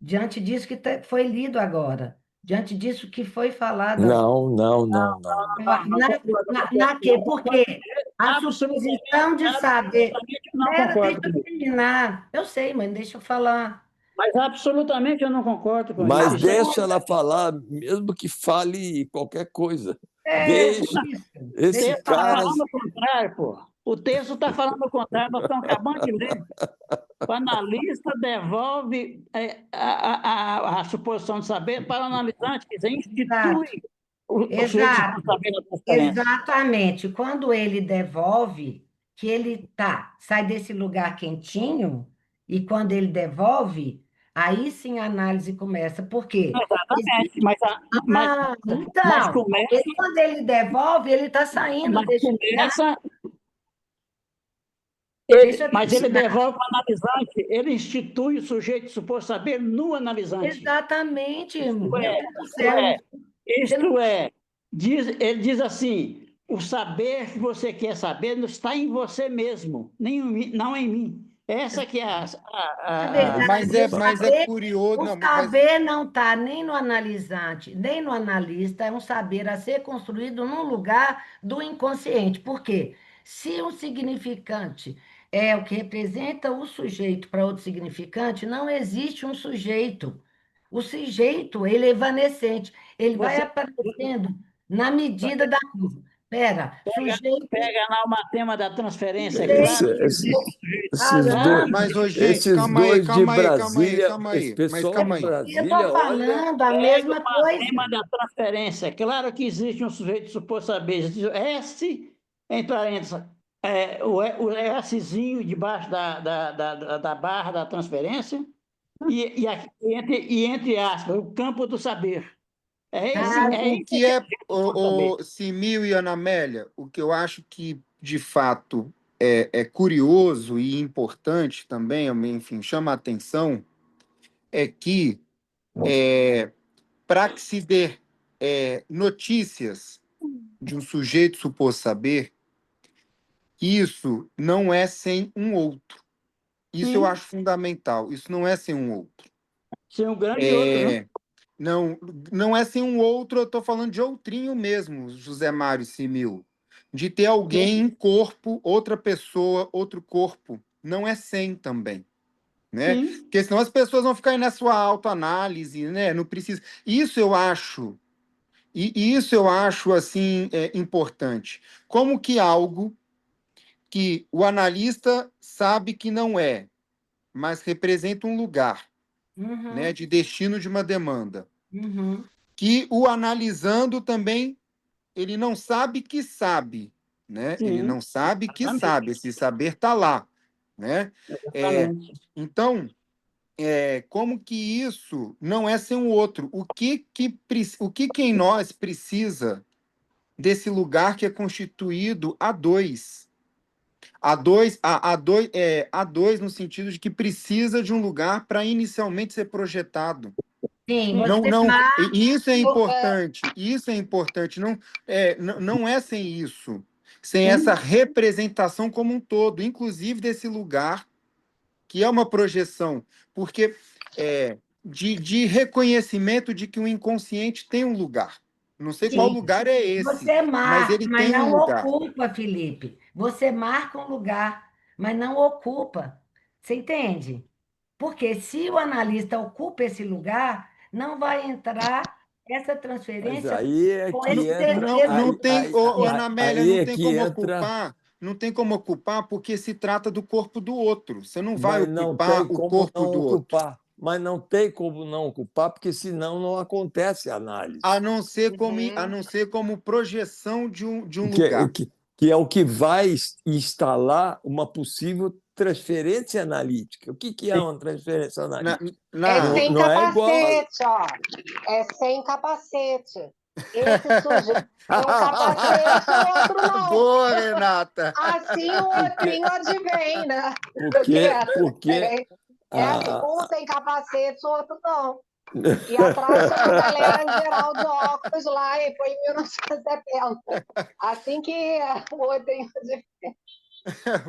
[SPEAKER 2] Diante disso que foi lido agora, diante disso que foi falado agora.
[SPEAKER 3] Não.
[SPEAKER 2] Porque a suposição de saber... Deixa eu terminar. Eu sei, mas deixa eu falar.
[SPEAKER 5] Mas absolutamente eu não concordo com isso.
[SPEAKER 3] Mas deixa ela falar, mesmo que fale qualquer coisa. Deixa esse cara...
[SPEAKER 5] Está falando o contrário, pô. O texto está falando o contrário, nós estamos acabando de ler. O analista devolve a suposição de saber para o analisante, quer dizer, institui o sujeito de saber na transferência.
[SPEAKER 2] Exatamente. Quando ele devolve, que ele sai desse lugar quentinho, e quando ele devolve, aí sim a análise começa. Por quê?
[SPEAKER 5] Exatamente.
[SPEAKER 2] Quando ele devolve, ele está saindo desse lugar.
[SPEAKER 5] Mas ele devolve para o analisante, ele institui o sujeito suposto saber no analisante.
[SPEAKER 2] Exatamente.
[SPEAKER 5] Ele diz assim, o saber que você quer saber não está em você mesmo, não em mim. Essa que é
[SPEAKER 1] Mas é curioso...
[SPEAKER 2] O saber não está nem no analisante, nem no analista, é um saber a ser construído num lugar do inconsciente. Por quê? Se um significante é o que representa o sujeito para outro significante, não existe um sujeito. O sujeito, ele é evanescente, ele vai aparecendo na medida da coisa. Sujeito...
[SPEAKER 5] Pega lá o tema da transferência,
[SPEAKER 1] Mas, gente, calma aí.
[SPEAKER 3] Esse pessoal de Brasília,
[SPEAKER 2] eu estou falando a mesma coisa.
[SPEAKER 5] O tema da transferência, claro que existe um sujeito suposto saber, S, em parênteses, o Szinho debaixo da barra da transferência, e entre aspas, o campo do saber.
[SPEAKER 1] O que Simil e Ana Amélia, o que eu acho que, de fato, é curioso e importante também, enfim, chama a atenção, é que, para que se dê notícias de um sujeito suposto saber, isso não é sem um outro. Isso eu acho fundamental. Isso não é sem um outro.
[SPEAKER 5] Sem um grande outro, né?
[SPEAKER 1] Não é sem um outro, eu estou falando de outrinho mesmo, José Mário Simil. De ter alguém em corpo, outra pessoa, outro corpo. Não é sem também. Né? Porque senão as pessoas vão ficar aí na sua autoanálise, né? Não precisa. Isso eu acho assim importante. Como que algo que o analista sabe que não é, mas representa um lugar, né, de destino de uma demanda, que o analisando também ele não sabe que sabe, né? Ele não sabe que sabe, esse saber está lá, né? Então, como que isso não é sem o outro? O que em nós precisa desse lugar que é constituído a dois? A dois no sentido de que precisa de um lugar para inicialmente ser projetado.
[SPEAKER 2] Sim,
[SPEAKER 1] Não,
[SPEAKER 2] você
[SPEAKER 1] não,
[SPEAKER 2] marca.
[SPEAKER 1] e isso é importante, não é sem isso, sem essa representação como um todo, inclusive desse lugar, que é uma projeção, porque de reconhecimento de que o inconsciente tem um lugar. Não sei qual
[SPEAKER 2] Sim,
[SPEAKER 1] lugar é esse,
[SPEAKER 2] você
[SPEAKER 1] mas
[SPEAKER 2] marca,
[SPEAKER 1] ele
[SPEAKER 2] mas
[SPEAKER 1] tem um
[SPEAKER 2] não
[SPEAKER 1] lugar.
[SPEAKER 2] ocupa, Felipe. Você marca um lugar, mas não ocupa. Você entende? Porque se o analista ocupa esse lugar, não vai entrar essa
[SPEAKER 3] Mas
[SPEAKER 2] transferência
[SPEAKER 3] aí é
[SPEAKER 2] com
[SPEAKER 3] que
[SPEAKER 2] esse,
[SPEAKER 3] entra,
[SPEAKER 1] Não tem, Anamélia,
[SPEAKER 3] aí
[SPEAKER 1] não
[SPEAKER 3] é
[SPEAKER 1] tem
[SPEAKER 3] que
[SPEAKER 1] como
[SPEAKER 3] entra,
[SPEAKER 1] ocupar, não tem como ocupar porque se trata do corpo do outro. Você não vai
[SPEAKER 3] mas não
[SPEAKER 1] ocupar
[SPEAKER 3] tem
[SPEAKER 1] o
[SPEAKER 3] como
[SPEAKER 1] corpo
[SPEAKER 3] não
[SPEAKER 1] do outro,
[SPEAKER 3] ocupar. Mas não tem como não ocupar, porque senão não acontece a análise.
[SPEAKER 1] a não ser como projeção de um
[SPEAKER 3] Que, é-
[SPEAKER 1] lugar.
[SPEAKER 3] que, que é o que vai instalar uma possível transferência analítica. O que é uma transferência
[SPEAKER 1] Na,
[SPEAKER 3] analítica?
[SPEAKER 7] É
[SPEAKER 1] na,
[SPEAKER 3] Não,
[SPEAKER 7] sem
[SPEAKER 3] não é igual a...
[SPEAKER 7] capacete, ó. É sem capacete. Esse sujeito tem um capacete, o outro não.
[SPEAKER 1] Boa, Renata!
[SPEAKER 7] Assim o
[SPEAKER 3] Porque,
[SPEAKER 7] outrinho advém, né? Do que
[SPEAKER 3] porque, porque
[SPEAKER 7] é assim,
[SPEAKER 3] a,
[SPEAKER 7] um tem capacete, o outro não. E atrás tinha uma galera em geral de óculos lá, e foi em 1970. Assim que o outrinho advém.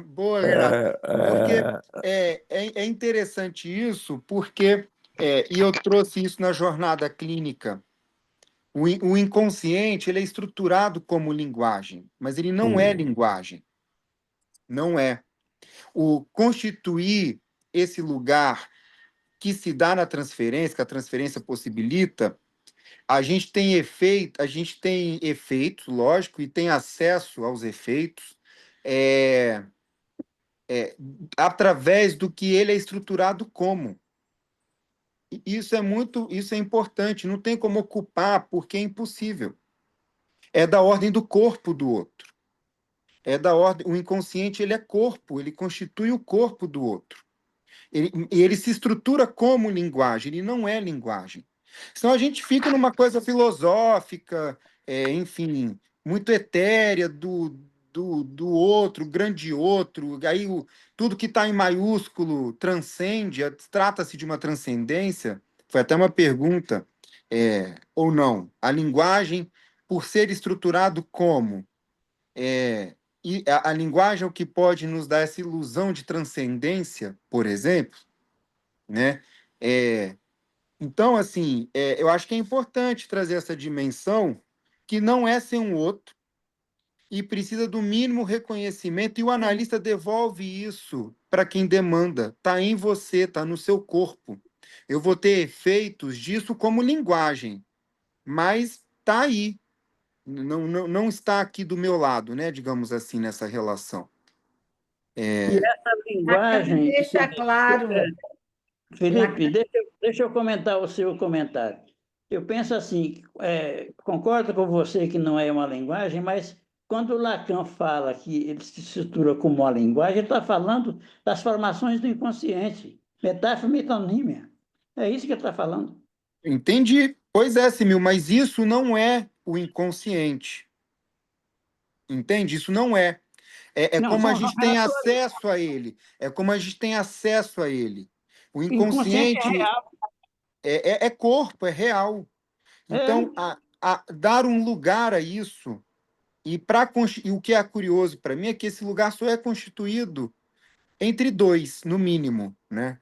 [SPEAKER 1] Boa, Renata.
[SPEAKER 3] é,
[SPEAKER 1] Porque
[SPEAKER 3] é,
[SPEAKER 1] é interessante isso, porque, e eu trouxe isso na jornada clínica, o inconsciente ele é estruturado como linguagem, mas ele não é linguagem. Não é. O constituir esse lugar que se dá na transferência, que a transferência possibilita, a gente tem efeitos, lógico, e tem acesso aos efeitos é, através do que ele é estruturado como. E isso é importante, não tem como ocupar, porque é impossível. É da ordem do corpo do outro. É da ordem, o inconsciente ele é corpo, ele constitui o corpo do outro. Ele se estrutura como linguagem, ele não é linguagem. Senão a gente fica numa coisa filosófica, enfim, muito etérea do outro, grande outro. Aí tudo que está em maiúsculo transcende, trata-se de uma transcendência. Foi até uma pergunta, ou não. A linguagem, por ser estruturado como? E a linguagem é o que pode nos dar essa ilusão de transcendência, por exemplo, né? É, então, assim, eu acho que é importante trazer essa dimensão que não é sem um outro e precisa do mínimo reconhecimento, e o analista devolve isso para quem demanda. Está em você, está no seu corpo. Eu vou ter efeitos disso como linguagem, mas está aí. Não está aqui do meu lado, né? Digamos assim, nessa relação.
[SPEAKER 5] E essa
[SPEAKER 2] Lacan
[SPEAKER 5] linguagem,
[SPEAKER 2] deixa claro.
[SPEAKER 5] Felipe,
[SPEAKER 2] Lacan,
[SPEAKER 5] deixa eu comentar o seu comentário. Eu penso assim, concordo com você que não é uma linguagem, mas quando o Lacan fala que ele se estrutura como uma linguagem, ele está falando das formações do inconsciente, metáfora e metonímia. É isso que ele está falando.
[SPEAKER 1] Entendi. Pois é, Simil, mas isso não é o inconsciente. Entende? Isso não é. É
[SPEAKER 5] Não,
[SPEAKER 1] como a
[SPEAKER 5] são
[SPEAKER 1] gente tem
[SPEAKER 5] relações.
[SPEAKER 1] acesso a ele. É como a gente tem acesso a ele. O
[SPEAKER 5] Inconsciente é
[SPEAKER 1] inconsciente
[SPEAKER 5] real.
[SPEAKER 1] é corpo, é real.
[SPEAKER 5] É.
[SPEAKER 1] Então, dar um lugar a isso, e o que é curioso para mim é que esse lugar só é constituído entre dois, no mínimo, né?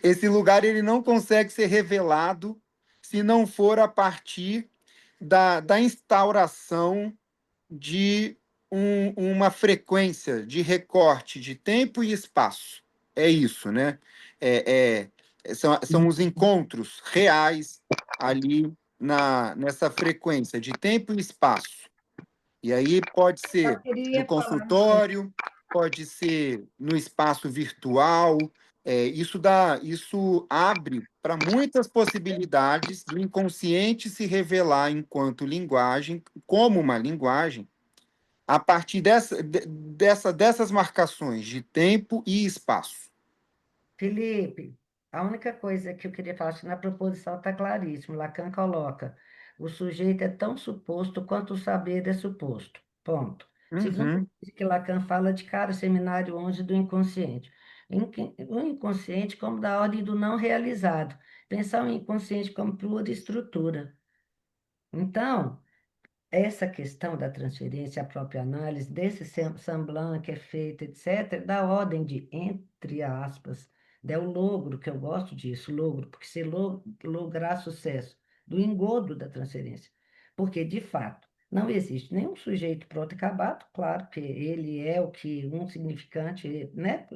[SPEAKER 1] Esse lugar ele não consegue ser revelado se não for a partir da instauração de uma frequência de recorte de tempo e espaço. É isso, né? São os encontros reais ali nessa frequência de tempo e espaço. E aí pode
[SPEAKER 2] eu
[SPEAKER 1] ser no
[SPEAKER 2] queria falar uma coisa.
[SPEAKER 1] consultório, pode ser no espaço virtual. Isso abre para muitas possibilidades do inconsciente se revelar enquanto linguagem, como uma linguagem, a partir dessas marcações de tempo e espaço.
[SPEAKER 2] Felipe, a única coisa que eu queria falar, acho que na proposição está claríssimo. Lacan coloca: o sujeito é tão suposto quanto o saber é suposto. Ponto. Segunda
[SPEAKER 1] Uhum.
[SPEAKER 2] coisa que Lacan fala de cara, seminário 11 do inconsciente. O inconsciente como da ordem do não realizado. pensar o inconsciente como plura estrutura. Então, essa questão da transferência, a própria análise desse semblante que é feito, etc., da ordem de, entre aspas, é o logro, que eu gosto disso, logro, porque se lograr sucesso, do engodo da transferência. Porque, de fato, não existe nenhum sujeito pronto e acabado, claro que ele é o que um significante, né?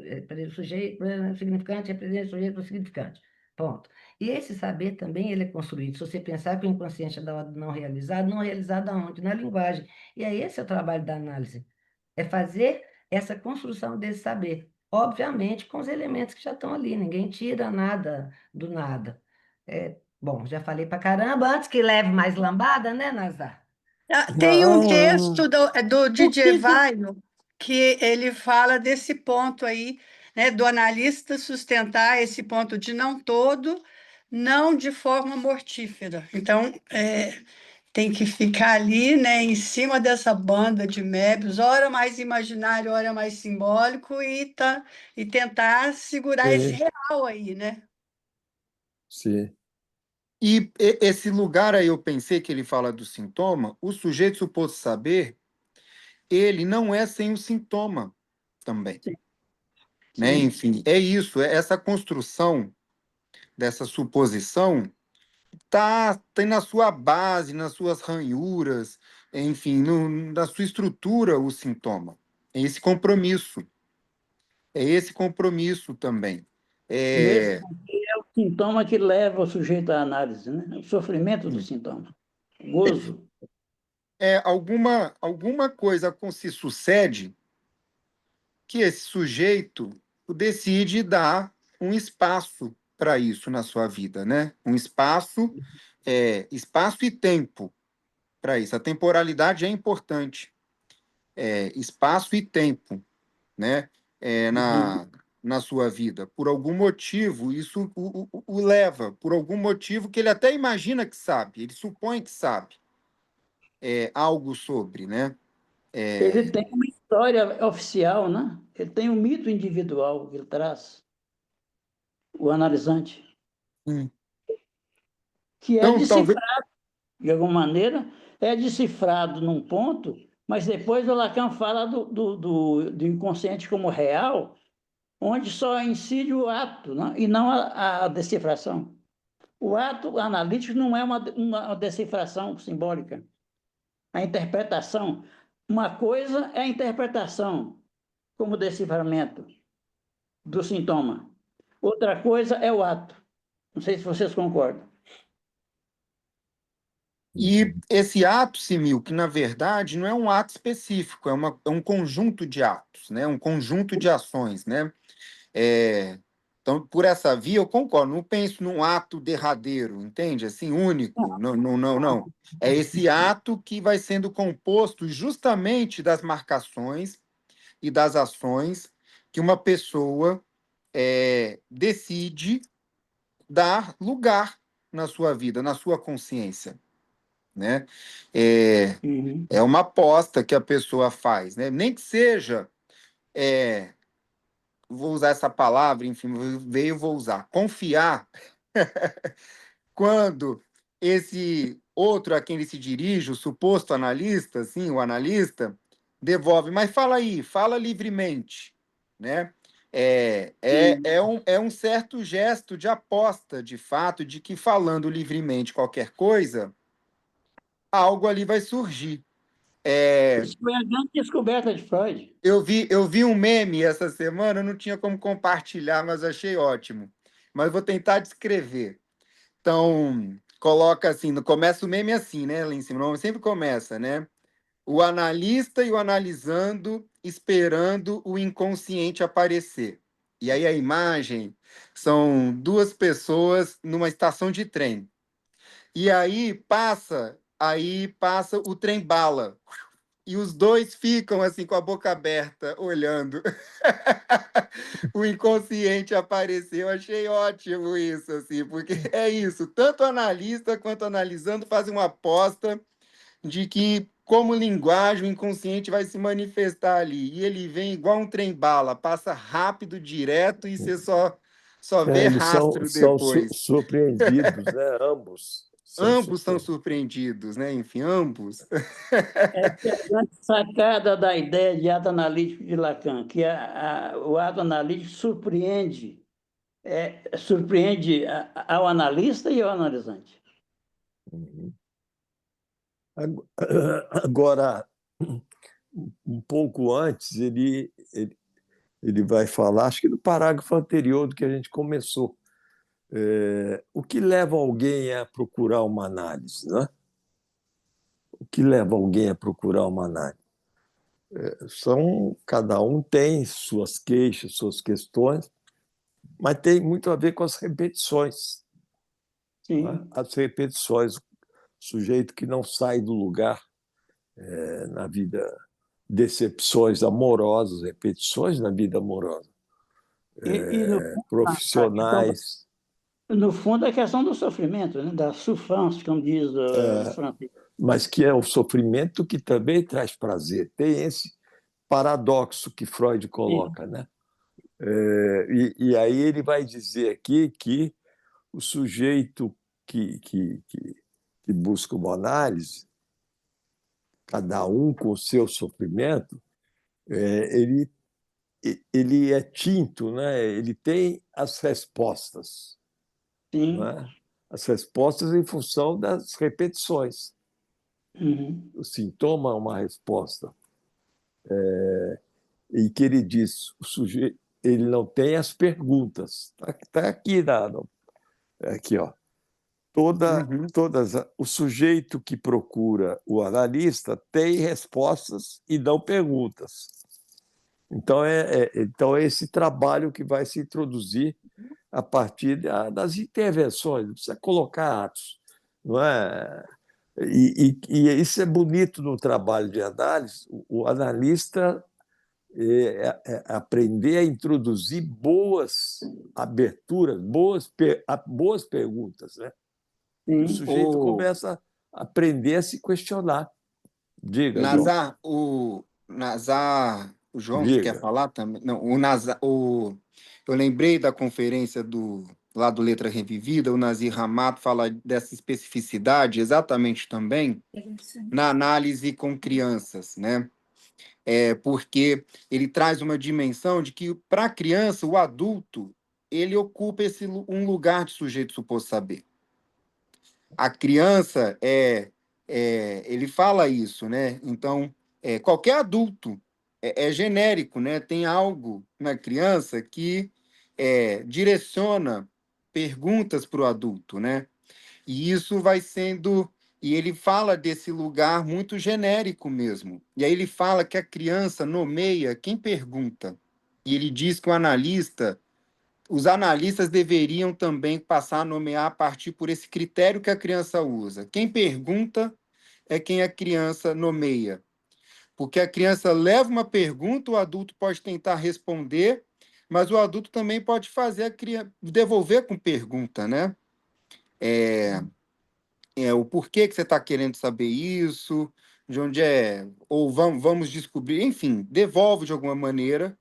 [SPEAKER 2] O sujeito, significante representa o sujeito significante. Ponto. E esse saber também ele é construído. Se você pensar que o inconsciente é da ordem não realizado aonde? Na linguagem. E aí esse é o trabalho da análise. É fazer essa construção desse saber. Obviamente, com os elementos que já estão ali. Ninguém tira nada do nada. Bom, já falei pra caramba. Antes que leve mais lambada, né, Nazar?
[SPEAKER 10] Tem um
[SPEAKER 3] Não,
[SPEAKER 10] texto do
[SPEAKER 3] por
[SPEAKER 10] Didier Vaio que ele fala desse ponto aí, né, do analista sustentar esse ponto de não todo, não de forma mortífera. Então, tem que ficar ali, né, em cima dessa banda de Möbius, ora mais imaginário, ora mais simbólico, e tentar segurar esse
[SPEAKER 3] sim,
[SPEAKER 10] real aí, né?
[SPEAKER 3] sim.
[SPEAKER 1] E esse lugar aí, eu pensei que ele fala do sintoma, o sujeito suposto saber, ele não é sem o sintoma também,
[SPEAKER 5] Sim,
[SPEAKER 1] né?
[SPEAKER 5] sim.
[SPEAKER 1] Enfim, é isso, essa construção dessa suposição tem na sua base, nas suas ranhuras, enfim, na sua estrutura o sintoma. É esse compromisso. É esse compromisso também.
[SPEAKER 5] Mesmo
[SPEAKER 1] É,
[SPEAKER 5] porque é o sintoma que leva o sujeito à análise, né? O sofrimento do sintoma, o gozo.
[SPEAKER 1] alguma coisa se sucede que esse sujeito decide dar um espaço para isso na sua vida, né? Um espaço, espaço e tempo para isso. A temporalidade é importante. Espaço e tempo, né?
[SPEAKER 5] Uhum.
[SPEAKER 1] Na sua vida. Por algum motivo, isso o leva, por algum motivo que ele até imagina que sabe, ele supõe que sabe algo sobre, né?
[SPEAKER 5] Ele tem uma história oficial, né? Ele tem um mito individual que ele traz, o analisante,
[SPEAKER 1] Hum.
[SPEAKER 5] que é
[SPEAKER 1] Então, talvez.
[SPEAKER 5] decifrado, de alguma maneira, é decifrado num ponto, mas depois o Lacan fala do inconsciente como real, onde só incide o ato, né? E não a decifração. O ato analítico não é uma decifração simbólica. A interpretação, uma coisa é a interpretação, como deciframento do sintoma. Outra coisa é o ato. Não sei se vocês concordam.
[SPEAKER 1] E esse ato, Simil, que na verdade não é um ato específico, é um conjunto de atos, né? Um conjunto de ações, né? Então, por essa via, eu concordo, não penso num ato derradeiro, entende? Assim, único. Não, não, não, não. É esse ato que vai sendo composto justamente das marcações e das ações que uma pessoa decide dar lugar na sua vida, na sua consciência, né? É uma aposta que a pessoa faz, né? Nem que seja, vou usar essa palavra, enfim, vou usar, confiar, quando esse outro a quem ele se dirige, o suposto analista, assim, o analista, devolve, mas fala aí, fala livremente, né? É um certo gesto de aposta, de fato, de que falando livremente qualquer coisa, algo ali vai surgir.
[SPEAKER 5] Isso foi a grande descoberta de Freud.
[SPEAKER 1] Eu vi um meme essa semana, não tinha como compartilhar, mas achei ótimo. Mas vou tentar descrever. Então, coloca assim, começa o meme assim, né? Lá em cima, não, sempre começa, né? O analista e o analisando, esperando o inconsciente aparecer. E aí a imagem são duas pessoas numa estação de trem. E aí passa o trem bala. E os dois ficam assim com a boca aberta, olhando. O inconsciente apareceu, achei ótimo isso, assim, porque é isso, tanto analista quanto analisando fazem uma aposta de que, como linguagem, o inconsciente vai se manifestar ali. E ele vem igual um trem-bala, passa rápido, direto, e você só vê
[SPEAKER 3] Eles
[SPEAKER 1] rastro
[SPEAKER 3] são
[SPEAKER 1] depois.
[SPEAKER 3] surpreendidos, né? Ambos são
[SPEAKER 1] Ambos são
[SPEAKER 3] surpreendidos.
[SPEAKER 1] surpreendidos, né? Enfim, ambos.
[SPEAKER 5] Essa é a grande sacada da ideia de ato analítico de Lacan, que o ato analítico surpreende ao analista e ao analisante.
[SPEAKER 3] Uhum. Agora, um pouco antes, ele vai falar, acho que no parágrafo anterior do que a gente começou, o que leva alguém a procurar uma análise, né? O que leva alguém a procurar uma análise? Cada um tem suas queixas, suas questões, mas tem muito a ver com as repetições. Né? As repetições, o sujeito que não sai do lugar na vida, decepções amorosas, repetições na vida amorosa, profissionais.
[SPEAKER 5] Então, no fundo, é a questão do sofrimento, né? Da souffrance, como diz o francês.
[SPEAKER 3] Mas que é o sofrimento que também traz prazer. Tem esse paradoxo que Freud coloca, né? E aí ele vai dizer aqui que o sujeito que busca uma análise, cada um com o seu sofrimento, ele é tinto, né? Ele tem as respostas.
[SPEAKER 5] Sim.
[SPEAKER 3] Né? As respostas em função das repetições.
[SPEAKER 5] Uhum.
[SPEAKER 3] O sintoma é uma resposta. E que ele diz, o sujeito, ele não tem as perguntas. Está aqui, aqui, ó. O sujeito que procura o analista tem respostas e não perguntas. Então, então é esse trabalho que vai se introduzir a partir das intervenções, não precisa colocar atos. Não é? E isso é bonito no trabalho de análise, o analista aprender a introduzir boas aberturas, boas perguntas. Né? O sujeito começa a aprender a se questionar. Diga,
[SPEAKER 1] Nazar, o João, você quer falar também? Não, o Nazar, eu lembrei da conferência lá do Letra Revivida, o Nazir Hamato fala dessa especificidade exatamente também na análise com crianças, né? Porque ele traz uma dimensão de que, para a criança, o adulto, ele ocupa um lugar de sujeito suposto saber. A criança ele fala isso, né? Então, qualquer adulto é genérico, né? Tem algo na criança que direciona perguntas para o adulto, né? E isso vai sendo. E ele fala desse lugar muito genérico mesmo. E aí ele fala que a criança nomeia quem pergunta. E ele diz que os analistas deveriam também passar a nomear a partir por esse critério que a criança usa. Quem pergunta é quem a criança nomeia. Porque a criança leva uma pergunta, o adulto pode tentar responder, mas o adulto também pode fazer a criança devolver com pergunta, né? O porquê que você está querendo saber isso, de onde ou vamos descobrir, enfim, devolve de alguma maneira,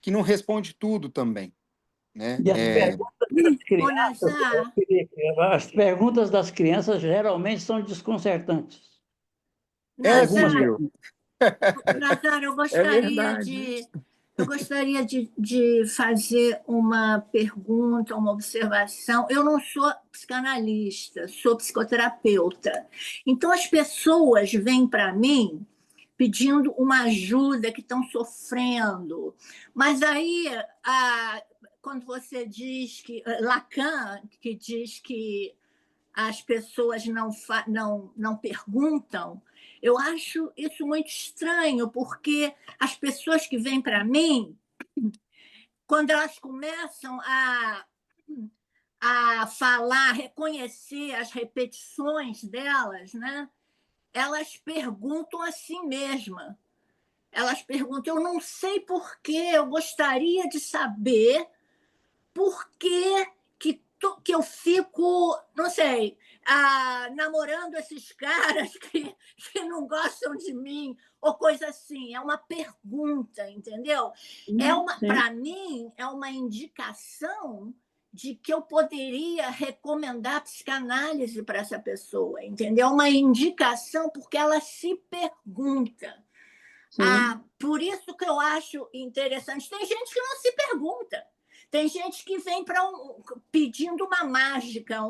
[SPEAKER 1] que não responde tudo também. Né?
[SPEAKER 5] As perguntas das crianças geralmente são desconcertantes.
[SPEAKER 1] Nazar,
[SPEAKER 6] eu gostaria de fazer uma pergunta, uma observação. Eu não sou psicanalista, sou psicoterapeuta. Então, as pessoas vêm para mim pedindo uma ajuda, que estão sofrendo. Mas aí, quando você diz que Lacan, que diz que as pessoas não perguntam, eu acho isso muito estranho, porque as pessoas que vêm para mim, quando elas começam a falar, reconhecer as repetições delas, né? Elas perguntam a si mesmas. Elas perguntam, eu não sei por quê, eu gostaria de saber por que eu fico, não sei, namorando esses caras que não gostam de mim, ou coisa assim. É uma pergunta, entendeu? Para mim, é uma indicação de que eu poderia recomendar psicanálise para essa pessoa, entendeu? Uma indicação, porque ela se pergunta. Por isso que eu acho interessante. Tem gente que não se pergunta. Tem gente que vem pedindo uma mágica,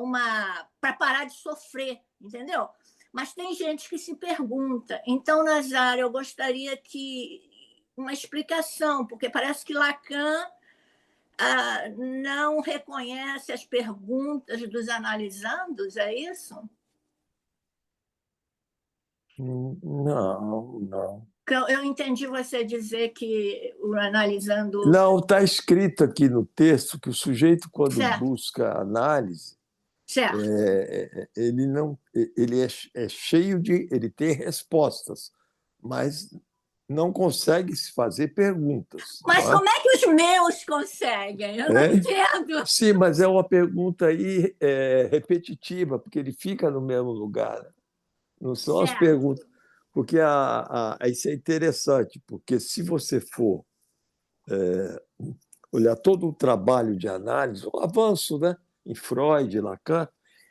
[SPEAKER 6] para parar de sofrer, entendeu? Mas tem gente que se pergunta. Então, Nazário, eu gostaria que uma explicação, porque parece que Lacan não reconhece as perguntas dos analisandos, é isso?
[SPEAKER 3] Não.
[SPEAKER 6] Eu entendi você dizer que o analisando...
[SPEAKER 3] Não, está escrito aqui no texto que o sujeito, quando busca análise, ele é cheio de... Ele tem respostas, mas não consegue se fazer perguntas.
[SPEAKER 6] Mas como é que os meus conseguem? Eu não entendo.
[SPEAKER 3] Sim, mas é uma pergunta aí repetitiva, porque ele fica no mesmo lugar. Né? Não são as perguntas. Porque isso é interessante, porque se você for olhar todo o trabalho de análise, o avanço, né, em Freud, Lacan,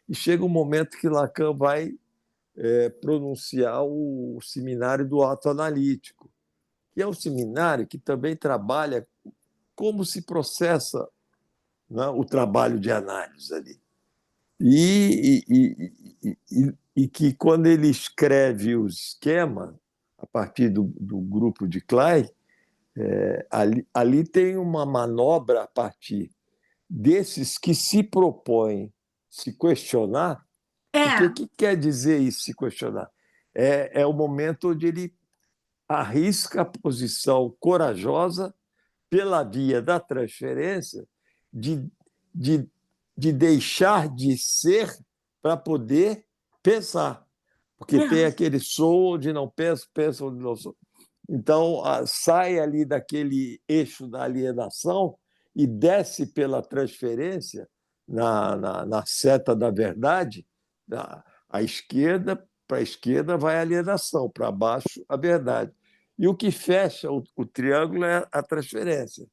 [SPEAKER 3] e chega um momento que Lacan vai pronunciar o seminário do autoanalítico, que é um seminário que também trabalha como se processa, né, o trabalho de análise ali. E que, quando ele escreve o esquema, a partir do grupo de Klein, ali tem uma manobra a partir desses que se propõem se questionar. Porque o que quer dizer isso, se questionar? É o momento onde ele arrisca a posição corajosa pela via da transferência de deixar de ser para poder pensar. Porque tem aquele sou onde não penso, penso onde não sou. Então, sai ali daquele eixo da alienação e desce pela transferência na seta da verdade. À esquerda, para a esquerda vai a alienação, para baixo a verdade. E o que fecha o triângulo é a transferência.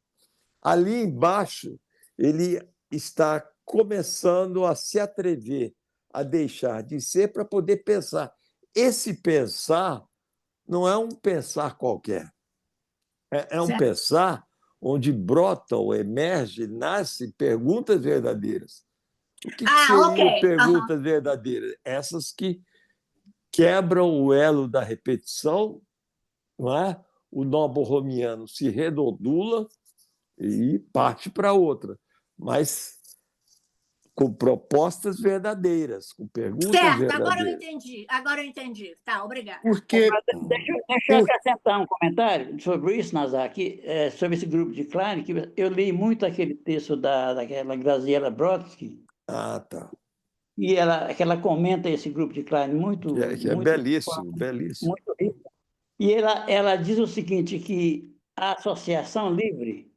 [SPEAKER 3] Ali embaixo, ele está começando a se atrever a deixar de ser para poder pensar. Esse pensar não é um pensar qualquer. É um pensar onde brotam, emergem, nascem perguntas verdadeiras. O que seriam perguntas verdadeiras? Essas que quebram o elo da repetição, não é? O nó borromiano se redondula e parte para outra, mas com propostas verdadeiras, com perguntas verdadeiras.
[SPEAKER 6] Agora eu entendi. Tá, obrigada.
[SPEAKER 5] Deixa eu acrescentar um comentário sobre isso, Nazar, sobre esse grupo de Klein, que eu li muito aquele texto daquela Graziella Brodsky.
[SPEAKER 3] Tá.
[SPEAKER 5] E ela comenta esse grupo de Klein muito...
[SPEAKER 3] Que é belíssimo, belíssimo.
[SPEAKER 5] Muito rico. E ela diz o seguinte, que a associação livre,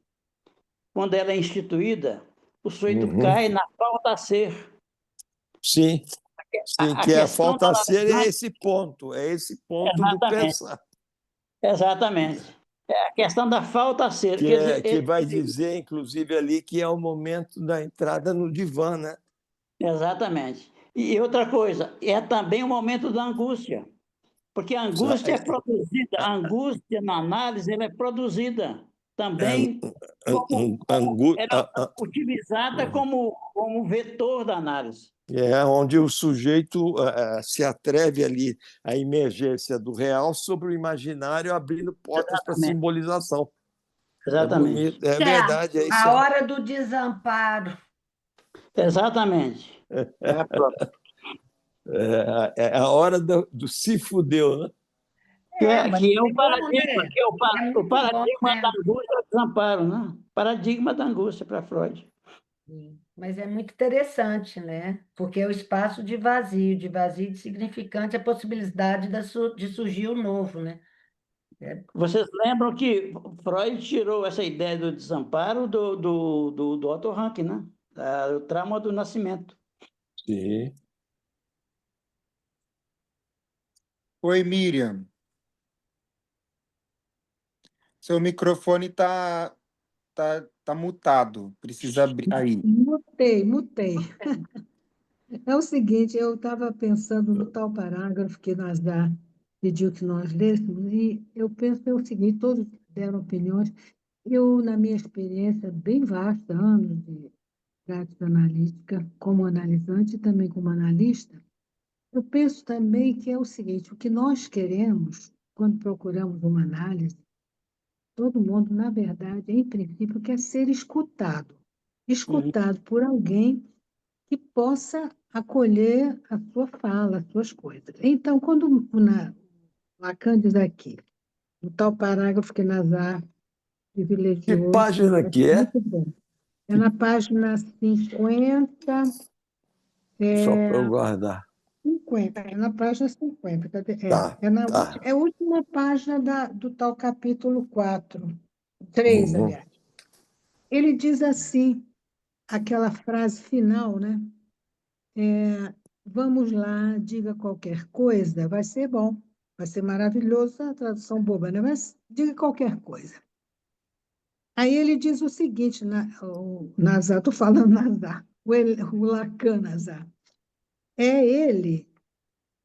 [SPEAKER 5] quando ela é instituída, o sujeito cai na falta a ser.
[SPEAKER 3] Sim, que a falta a ser é esse ponto do pensar.
[SPEAKER 5] Exatamente. É a questão da falta a ser.
[SPEAKER 3] Que vai dizer, inclusive, ali que é o momento da entrada no divã, né?
[SPEAKER 5] Exatamente. E outra coisa, é também o momento da angústia, porque a angústia é produzida, a angústia na análise ela é produzida também, ela é utilizada como vetor da análise.
[SPEAKER 3] É onde o sujeito se atreve ali à emergência do real sobre o imaginário, abrindo portas para simbolização.
[SPEAKER 5] Exatamente.
[SPEAKER 3] É verdade, é isso.
[SPEAKER 2] A hora do desamparo.
[SPEAKER 5] Exatamente.
[SPEAKER 3] É a hora do se fudeu, né?
[SPEAKER 5] Que é o paradigma, que é o paradigma da angústia do desamparo, né? Paradigma da angústia para Freud.
[SPEAKER 2] Mas é muito interessante, né? Porque é o espaço de vazio de significante, a possibilidade de surgir o novo, né?
[SPEAKER 5] Vocês lembram que Freud tirou essa ideia do desamparo do Otto Rank, né? O trauma do nascimento.
[SPEAKER 3] Sim.
[SPEAKER 1] Oi, Miriam. Seu microfone tá mutado. Precisa abrir aí.
[SPEAKER 4] Mutei. É o seguinte, eu estava pensando no tal parágrafo que Nasdaq pediu que nós lêssemos, e eu pensei o seguinte, todos deram opiniões. Eu, na minha experiência bem vasta, anos de prática analítica, como analisante e também como analista, eu penso também que é o seguinte, o que nós queremos, quando procuramos uma análise, todo mundo, na verdade, em princípio, quer ser escutado. Escutado por alguém que possa acolher a sua fala, as suas coisas. Então, quando Lacan diz aqui, no tal parágrafo que Nazar
[SPEAKER 3] Que
[SPEAKER 4] privilegiou, que eu
[SPEAKER 3] página
[SPEAKER 4] acho
[SPEAKER 3] que é?
[SPEAKER 4] muito bom. É na página 50,
[SPEAKER 3] Só para eu guardar.
[SPEAKER 4] 50, é na página 50. Cadê?
[SPEAKER 3] Tá, tá.
[SPEAKER 4] É a última página do tal capítulo 4, 3,
[SPEAKER 3] Uhum.
[SPEAKER 4] aliás. Ele diz assim, aquela frase final, né? Vamos lá, diga qualquer coisa, vai ser bom, vai ser maravilhoso, a tradução boba, né? Mas diga qualquer coisa. Aí ele diz o seguinte, o Nazar, estou falando Nazar, o Lacan Nazar, é ele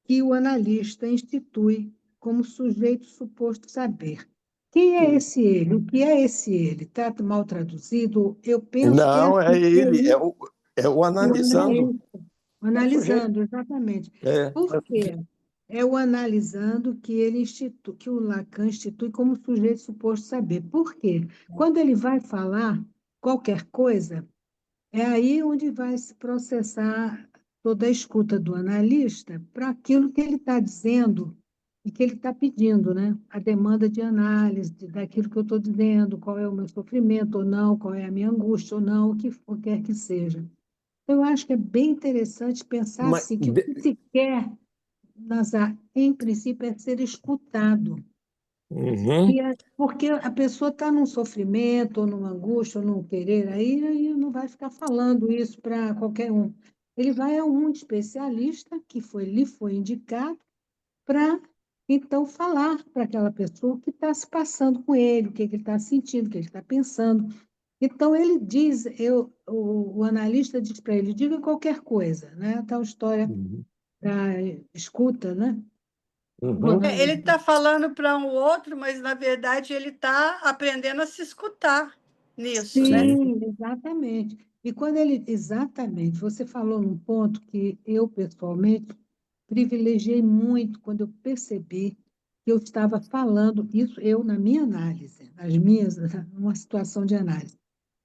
[SPEAKER 4] que o analista institui como sujeito suposto saber. Quem é esse ele? O que é esse ele? Está mal traduzido? Eu penso que é
[SPEAKER 3] Não, é
[SPEAKER 4] assim,
[SPEAKER 3] ele, é o
[SPEAKER 4] o
[SPEAKER 3] analisando.
[SPEAKER 4] analista, analisando, exatamente.
[SPEAKER 3] É.
[SPEAKER 4] Por quê? É o analisando que que o Lacan institui como sujeito suposto saber. Por quê? Quando ele vai falar qualquer coisa, é aí onde vai se processar toda a escuta do analista para aquilo que ele está dizendo e que ele está pedindo, né? A demanda de análise daquilo que eu estou dizendo, qual é o meu sofrimento ou não, qual é a minha angústia ou não, o que quer que seja. Eu acho que é bem interessante pensar
[SPEAKER 3] Mas,
[SPEAKER 4] assim, que o que se quer, Nazar, em princípio, é ser escutado.
[SPEAKER 3] Uhum.
[SPEAKER 4] Porque a pessoa está num sofrimento, ou numa angústia, ou num querer, aí não vai ficar falando isso para qualquer um. Ele vai a um especialista lhe foi indicado para, então, falar para aquela pessoa o que está se passando com ele, o que ele está sentindo, o que ele está pensando. Então, ele diz, o analista diz para ele, diga qualquer coisa, né? Tal história
[SPEAKER 3] Uhum.
[SPEAKER 4] da escuta, né?
[SPEAKER 3] Uhum.
[SPEAKER 10] Ele está falando para um outro, mas, na verdade, ele está aprendendo a se escutar nisso, né?
[SPEAKER 4] Sim, exatamente. E quando ele, exatamente, você falou num ponto que eu, pessoalmente, privilegiei muito quando eu percebi que eu estava falando isso, eu, na minha análise, numa situação de análise,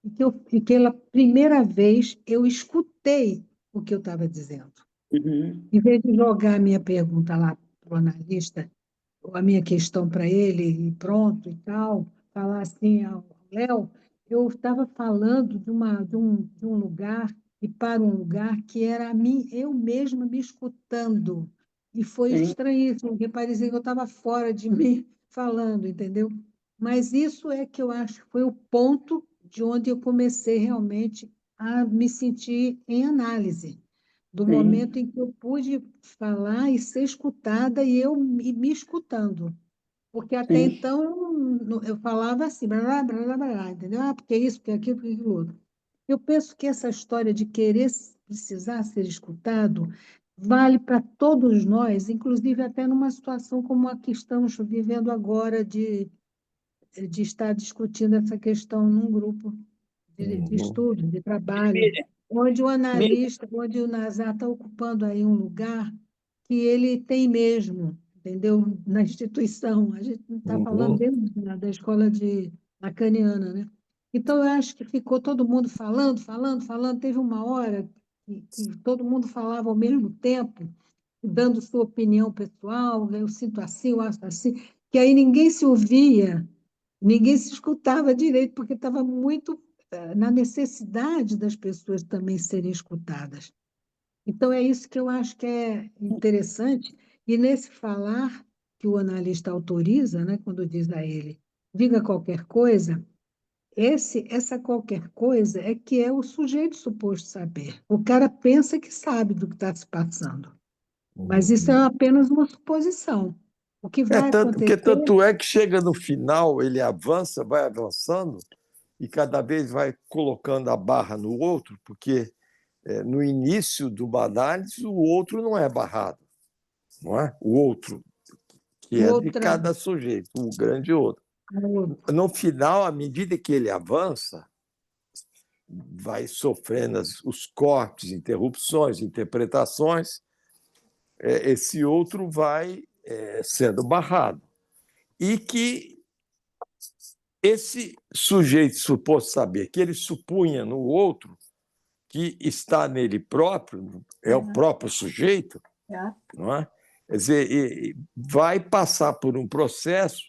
[SPEAKER 4] e que pela primeira vez eu escutei o que eu estava dizendo.
[SPEAKER 5] Uhum.
[SPEAKER 4] Em vez de jogar a minha pergunta lá para o analista, ou a minha questão para ele, e pronto e tal, falar assim ao Léo, eu estava falando de um lugar e para um lugar que era a mim, eu mesma me escutando. E foi
[SPEAKER 5] Sim.
[SPEAKER 4] estranhíssimo, porque parecia que eu estava fora de mim falando, entendeu? Mas isso é que eu acho que foi o ponto de onde eu comecei realmente a me sentir em análise do momento
[SPEAKER 5] Sim.
[SPEAKER 4] em que eu pude falar e ser escutada e eu me escutando. Porque até
[SPEAKER 5] Sim.
[SPEAKER 4] então eu falava assim, blá, blá, blá, blá, blá, entendeu? Ah, porque isso, porque aquilo, porque aquilo outro. Eu penso que essa história de querer precisar ser escutado vale para todos nós, inclusive até numa situação como a que estamos vivendo agora de estar discutindo essa questão num grupo de
[SPEAKER 3] Uhum.
[SPEAKER 4] estudo, de trabalho, onde o analista, onde o Nazar está ocupando aí um lugar que ele tem mesmo, entendeu? Na instituição. A gente não está falando
[SPEAKER 3] Uhum.
[SPEAKER 4] dentro da escola lacaniana, né? Então, eu acho que ficou todo mundo falando, falando, falando. Teve uma hora que todo mundo falava ao mesmo tempo, dando sua opinião pessoal, eu sinto assim, eu acho assim, que aí ninguém se ouvia, ninguém se escutava direito, porque estava muito na necessidade das pessoas também serem escutadas. Então, é isso que eu acho que é interessante, e nesse falar que o analista autoriza, né, quando diz a ele, diga qualquer coisa, essa qualquer coisa é que é o sujeito suposto saber. O cara pensa que sabe do que está se passando, mas isso é
[SPEAKER 3] Uhum.
[SPEAKER 4] apenas uma suposição. O que vai
[SPEAKER 3] Porque
[SPEAKER 4] acontecer
[SPEAKER 3] tanto é que chega no final, ele avança, vai avançando, e cada vez vai colocando a barra no outro, porque no início de uma análise o outro não é barrado, não é? O outro, que é de cada sujeito, o grande outro. No final, à medida que ele avança, vai sofrendo os cortes, interrupções, interpretações, esse outro vai sendo barrado. E que esse sujeito suposto saber que ele supunha no outro, que está nele próprio, é o próprio sujeito, não é? Quer dizer, vai passar por um processo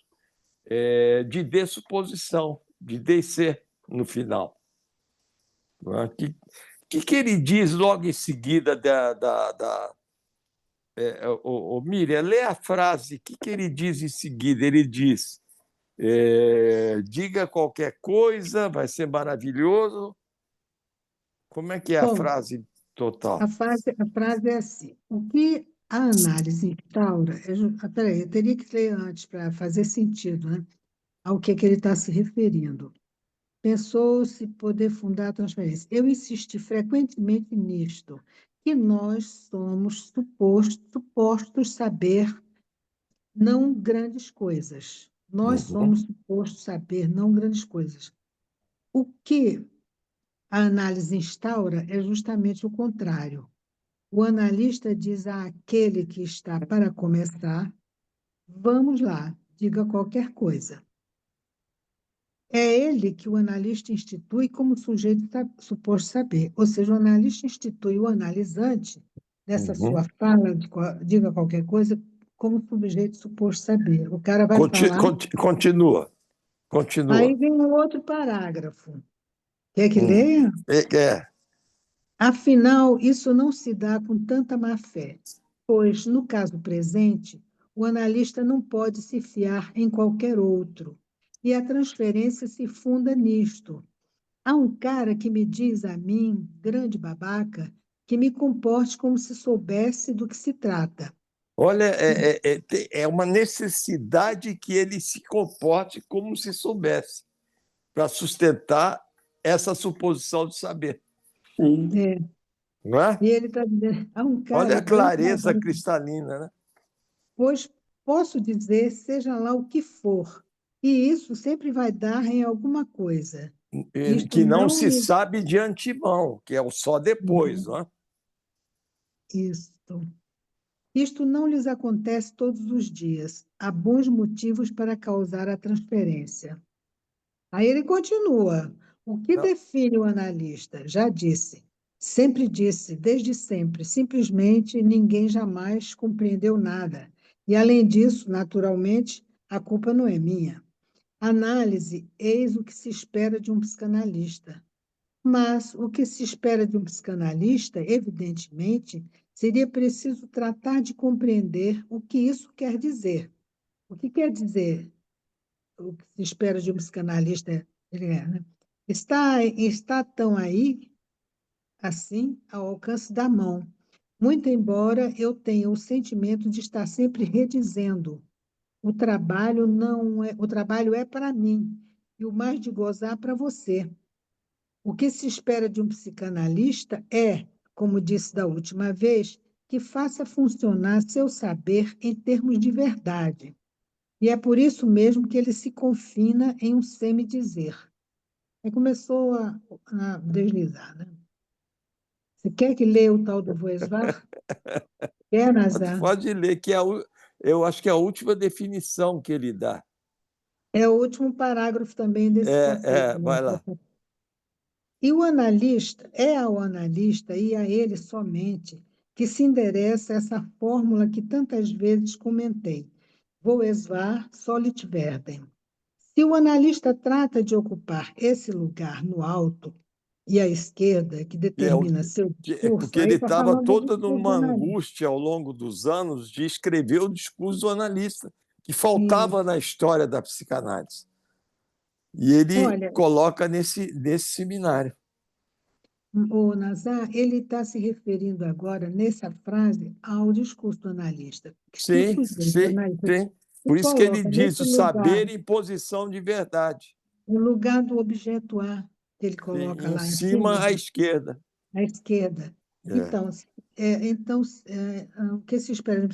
[SPEAKER 3] de dessuposição, de descer no final. O que ele diz logo em seguida Miriam, lê a frase, o que ele diz em seguida? Ele diz, diga qualquer coisa, vai ser maravilhoso. Como é que é a frase total?
[SPEAKER 4] A frase é assim: o que a análise instaura. Peraí, eu teria que ler antes para fazer sentido, né? Ao que ele está se referindo. Pensou-se poder fundar a transferência. Eu insisti frequentemente nisto, que nós somos supostos saber não grandes coisas. Nós somos supostos saber não grandes coisas. O que a análise instaura é justamente o contrário. O analista diz àquele que está para começar: vamos lá, diga qualquer coisa. É ele que o analista institui como sujeito suposto saber. Ou seja, o analista institui o analisante, nessa sua fala, diga qualquer coisa, como sujeito suposto saber. O cara vai falar...
[SPEAKER 3] Continua.
[SPEAKER 4] Aí vem um outro parágrafo. Quer que leia? Afinal, isso não se dá com tanta má-fé, pois, no caso presente, o analista não pode se fiar em qualquer outro, e a transferência se funda nisto. Há um cara que me diz a mim, grande babaca, que me comporte como se soubesse do que se trata.
[SPEAKER 3] Olha, é uma necessidade que ele se comporte como se soubesse, para sustentar essa suposição de saber. Não é?
[SPEAKER 4] E ele está dizendo, há um cara...
[SPEAKER 3] Olha a clareza cristalina, né?
[SPEAKER 4] Pois posso dizer, seja lá o que for, e isso sempre vai dar em alguma coisa.
[SPEAKER 3] Que não se sabe de antemão, que é o só depois, não é?
[SPEAKER 4] Isto não lhes acontece todos os dias. Há bons motivos para causar a transferência. Aí ele continua. O que define o analista? Já disse. Sempre disse, desde sempre. Simplesmente ninguém jamais compreendeu nada. E, além disso, naturalmente, a culpa não é minha. Análise, eis o que se espera de um psicanalista. Mas o que se espera de um psicanalista, evidentemente, seria preciso tratar de compreender o que isso quer dizer. O que quer dizer o que se espera de um psicanalista? Né? Está tão aí, assim, ao alcance da mão. Muito embora eu tenha o sentimento de estar sempre redizendo: o trabalho é para mim, e o mais de gozar para você. O que se espera de um psicanalista é, como disse da última vez, que faça funcionar seu saber em termos de verdade. E é por isso mesmo que ele se confina em um semi-dizer. Aí começou a deslizar, né? Você quer que leia o tal do Voesvar? Quer, Nazar?
[SPEAKER 3] Pode ler, que eu acho que é a última definição que ele dá.
[SPEAKER 4] É o último parágrafo também desse conceito.
[SPEAKER 3] Vai lá.
[SPEAKER 4] E o analista, é ao analista e a ele somente que se endereça essa fórmula que tantas vezes comentei: Voesvar solit verdem. Se o analista trata de ocupar esse lugar no alto e à esquerda, que determina seu discurso...
[SPEAKER 3] Porque ele estava todo numa angústia ao longo dos anos de escrever o discurso do analista, que faltava na história da psicanálise. E ele coloca nesse seminário.
[SPEAKER 4] O Nazar, ele está se referindo agora, nessa frase, ao discurso do analista.
[SPEAKER 3] Sim. Por isso que ele diz o saber em posição de verdade.
[SPEAKER 4] No lugar do objeto A, que ele coloca lá
[SPEAKER 3] em
[SPEAKER 4] em
[SPEAKER 3] cima
[SPEAKER 4] cima,
[SPEAKER 3] à esquerda.
[SPEAKER 4] à esquerda. Então, o que se espera?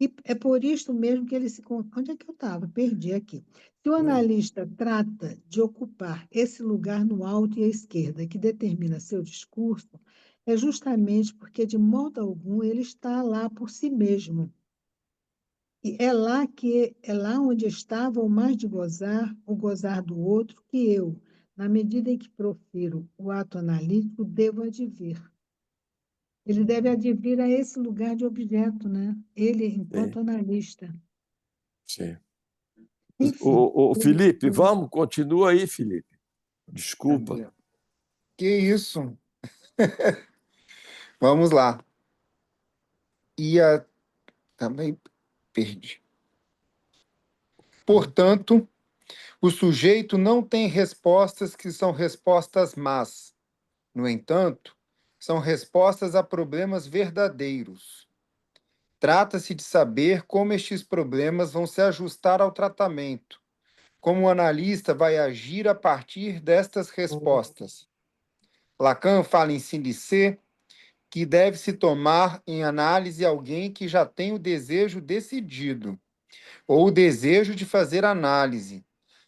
[SPEAKER 4] E é por isto mesmo que ele se. Onde é que eu estava? Perdi aqui. Se o analista trata de ocupar esse lugar no alto e à esquerda, que determina seu discurso, é justamente porque, de modo algum, ele está lá por si mesmo. E é lá onde estava o mais de gozar, o gozar do outro, que eu, na medida em que profiro o ato analítico, devo advir. Ele deve advir a esse lugar de objeto, né? Ele, enquanto analista.
[SPEAKER 3] Sim.
[SPEAKER 4] Enfim.
[SPEAKER 3] Felipe, vamos, continua aí, Felipe. Desculpa.
[SPEAKER 1] Que isso? Vamos lá. Também perdi. Portanto, o sujeito não tem respostas que são respostas más. No entanto, são respostas a problemas verdadeiros. Trata-se de saber como estes problemas vão se ajustar ao tratamento, como o analista vai agir a partir destas respostas. Lacan fala em Sindice que deve-se tomar em análise alguém que já tem o desejo decidido, ou o desejo de fazer análise,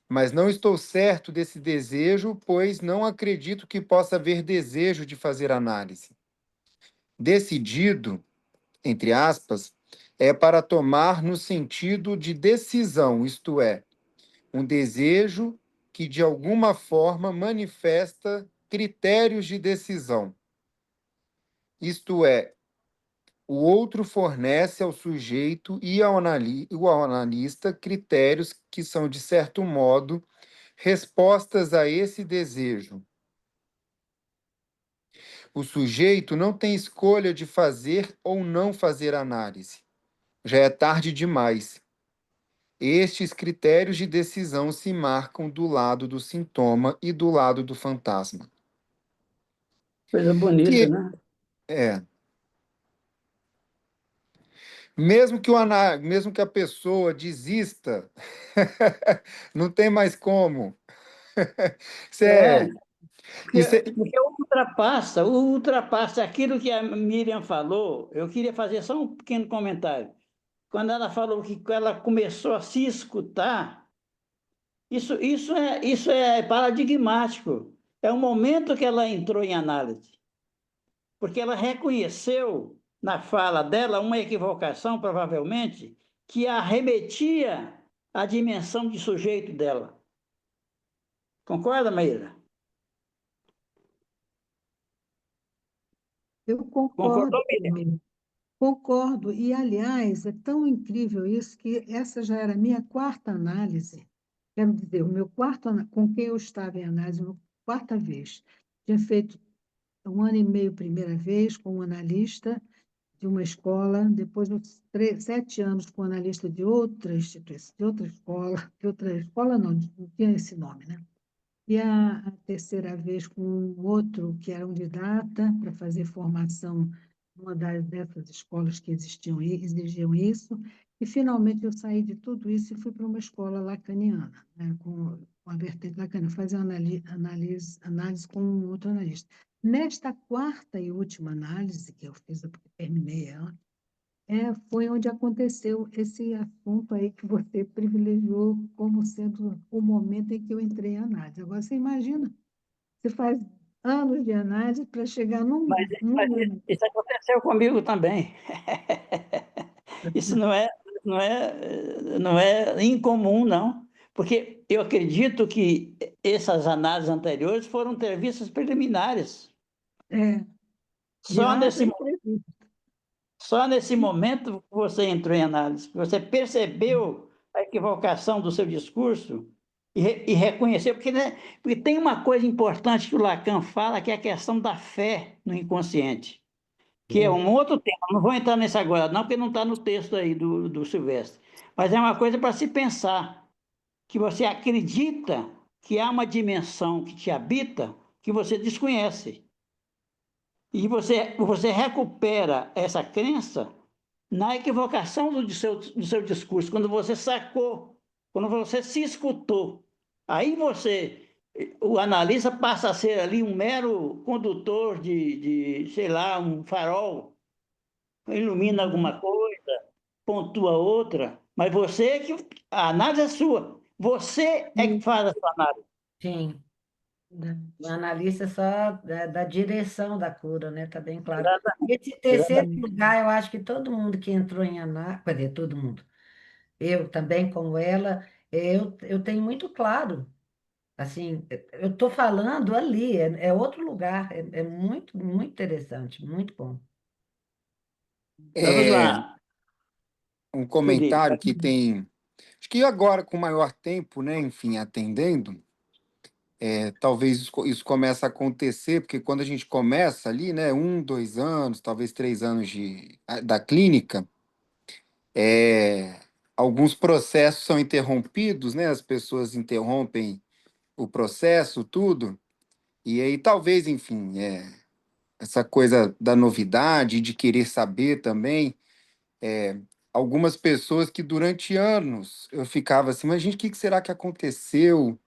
[SPEAKER 1] mas não estou certo desse desejo, pois não acredito que possa haver desejo de fazer análise. Decidido, entre aspas, é para tomar no sentido de decisão, isto é, um desejo que de alguma forma manifesta critérios de decisão. Isto é, o outro fornece ao sujeito e ao analista critérios que são, de certo modo, respostas a esse desejo. O sujeito não tem escolha de fazer ou não fazer análise. Já é tarde demais. Estes critérios de decisão se marcam do lado do sintoma e do lado do fantasma.
[SPEAKER 5] Coisa bonita, né?
[SPEAKER 1] É. Mesmo que a pessoa desista, não tem mais como. Isso é,
[SPEAKER 5] Porque ultrapassa aquilo que a Miriam falou. Eu queria fazer só um pequeno comentário. Quando ela falou que ela começou a se escutar, isso é paradigmático. É o momento que ela entrou em análise. Porque ela reconheceu na fala dela uma equivocação, provavelmente, que a remetia à dimensão de sujeito dela. Concorda, Maíra?
[SPEAKER 4] Eu concordo, Miriam. Concordo. E, aliás, é tão incrível isso que essa já era a minha quarta análise. Quero dizer, com quem eu estava em análise, a quarta vez. Tinha feito 1 ano e meio, primeira vez, com um analista de uma escola, depois 7 anos com um analista de outra instituição, de outra escola não tinha esse nome, né? E a terceira vez com um outro que era um didata para fazer formação numa dessas escolas que exigiam isso, e finalmente eu saí de tudo isso e fui para uma escola lacaniana, né, com a vertente lacaniana, fazer análise com um outro analista. Nesta quarta e última análise que eu fiz, porque terminei ela, foi onde aconteceu esse assunto aí que você privilegiou como sendo o momento em que eu entrei em análise. Agora, você imagina, você faz anos de análise para chegar
[SPEAKER 5] Mas isso aconteceu comigo também. Isso não é incomum, não. Porque eu acredito que essas análises anteriores foram entrevistas preliminares. Só nesse momento que você entrou em análise, que você percebeu a equivocação do seu discurso e reconheceu, porque tem uma coisa importante que o Lacan fala, que é a questão da fé no inconsciente, que é um outro tema. Não vou entrar nesse agora, não, porque não está no texto aí do Silvestre. Mas é uma coisa para se pensar, que você acredita que há uma dimensão que te habita que você desconhece. E você recupera essa crença na equivocação do seu discurso, quando você sacou, quando você se escutou. Aí o analista passa a ser ali um mero condutor sei lá, um farol, ilumina alguma coisa, pontua outra, mas a análise é sua. Você é que faz a sua análise.
[SPEAKER 2] Sim. O analista é só da direção da cura, né? Está bem claro.
[SPEAKER 5] Exatamente.
[SPEAKER 2] Esse terceiro
[SPEAKER 5] Exatamente.
[SPEAKER 2] lugar, eu acho que todo mundo que entrou em análise, quer dizer, todo mundo, eu também, como ela, eu tenho muito claro. Assim, eu estou falando ali, é outro lugar, é muito, muito interessante, muito bom.
[SPEAKER 5] Vamos
[SPEAKER 1] É,
[SPEAKER 5] lá,
[SPEAKER 1] um
[SPEAKER 5] Felipe.
[SPEAKER 1] comentário que tem. Acho que agora, com maior tempo, né, enfim, atendendo, talvez isso comece a acontecer, porque quando a gente começa ali, né, 1, 2 anos, talvez 3 anos da clínica, é, alguns processos são interrompidos, né, as pessoas interrompem o processo, tudo, e aí talvez, enfim, essa coisa da novidade, de querer saber também, algumas pessoas que durante anos eu ficava assim, mas gente, o que será que aconteceu?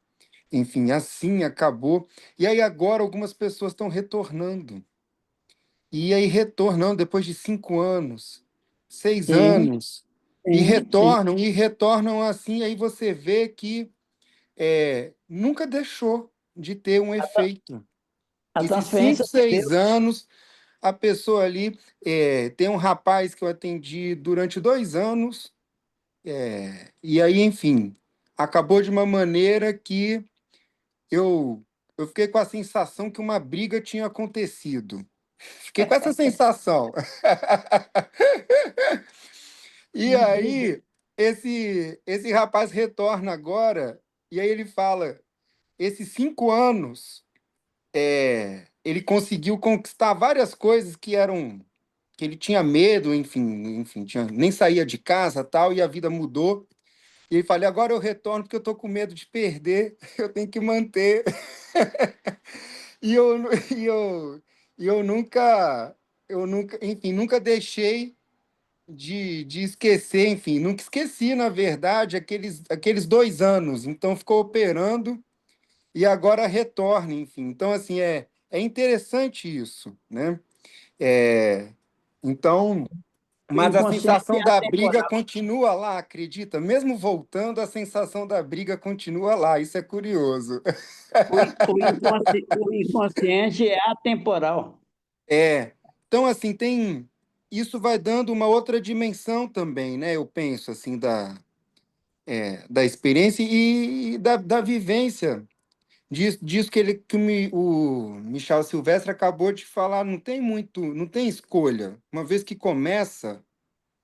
[SPEAKER 1] Enfim, assim acabou. E aí agora algumas pessoas estão retornando. E aí retornando depois de 5 anos, seis
[SPEAKER 5] Sim,
[SPEAKER 1] anos,
[SPEAKER 5] sim, sim.
[SPEAKER 1] e retornam assim, aí você vê que nunca deixou de ter um efeito.
[SPEAKER 5] A
[SPEAKER 1] Esses cinco,
[SPEAKER 5] transferência de
[SPEAKER 1] seis
[SPEAKER 5] Deus.
[SPEAKER 1] anos, a pessoa ali, tem um rapaz que eu atendi durante 2 anos, e aí, enfim, acabou de uma maneira que eu, eu fiquei com a sensação que uma briga tinha acontecido. Fiquei com essa sensação. E
[SPEAKER 2] Uma briga.
[SPEAKER 1] aí, esse rapaz retorna agora, e aí ele fala: esses 5 anos, ele conseguiu conquistar várias coisas que ele tinha medo, enfim, nem saía de casa tal, e a vida mudou. E ele fala: agora eu retorno porque eu tô com medo de perder, eu tenho que manter. E eu, nu- e eu, e eu nunca, enfim, nunca deixei de esquecer, enfim, nunca esqueci, na verdade, aqueles 2 anos. Então, ficou operando e agora retorna, enfim. Então, assim, é interessante isso, né? É, então,
[SPEAKER 5] O
[SPEAKER 1] mas a
[SPEAKER 5] inconsciente
[SPEAKER 1] sensação
[SPEAKER 5] é
[SPEAKER 1] da briga
[SPEAKER 5] atemporal.
[SPEAKER 1] continua lá, acredita? Mesmo voltando, a sensação da briga continua lá. Isso é curioso.
[SPEAKER 5] O inconsciente é atemporal.
[SPEAKER 1] É. Então, assim, isso vai dando uma outra dimensão também, né? Eu penso, assim, da experiência e da vivência. Disso o Michel Silvestre acabou de falar, não tem escolha. Uma vez que começa,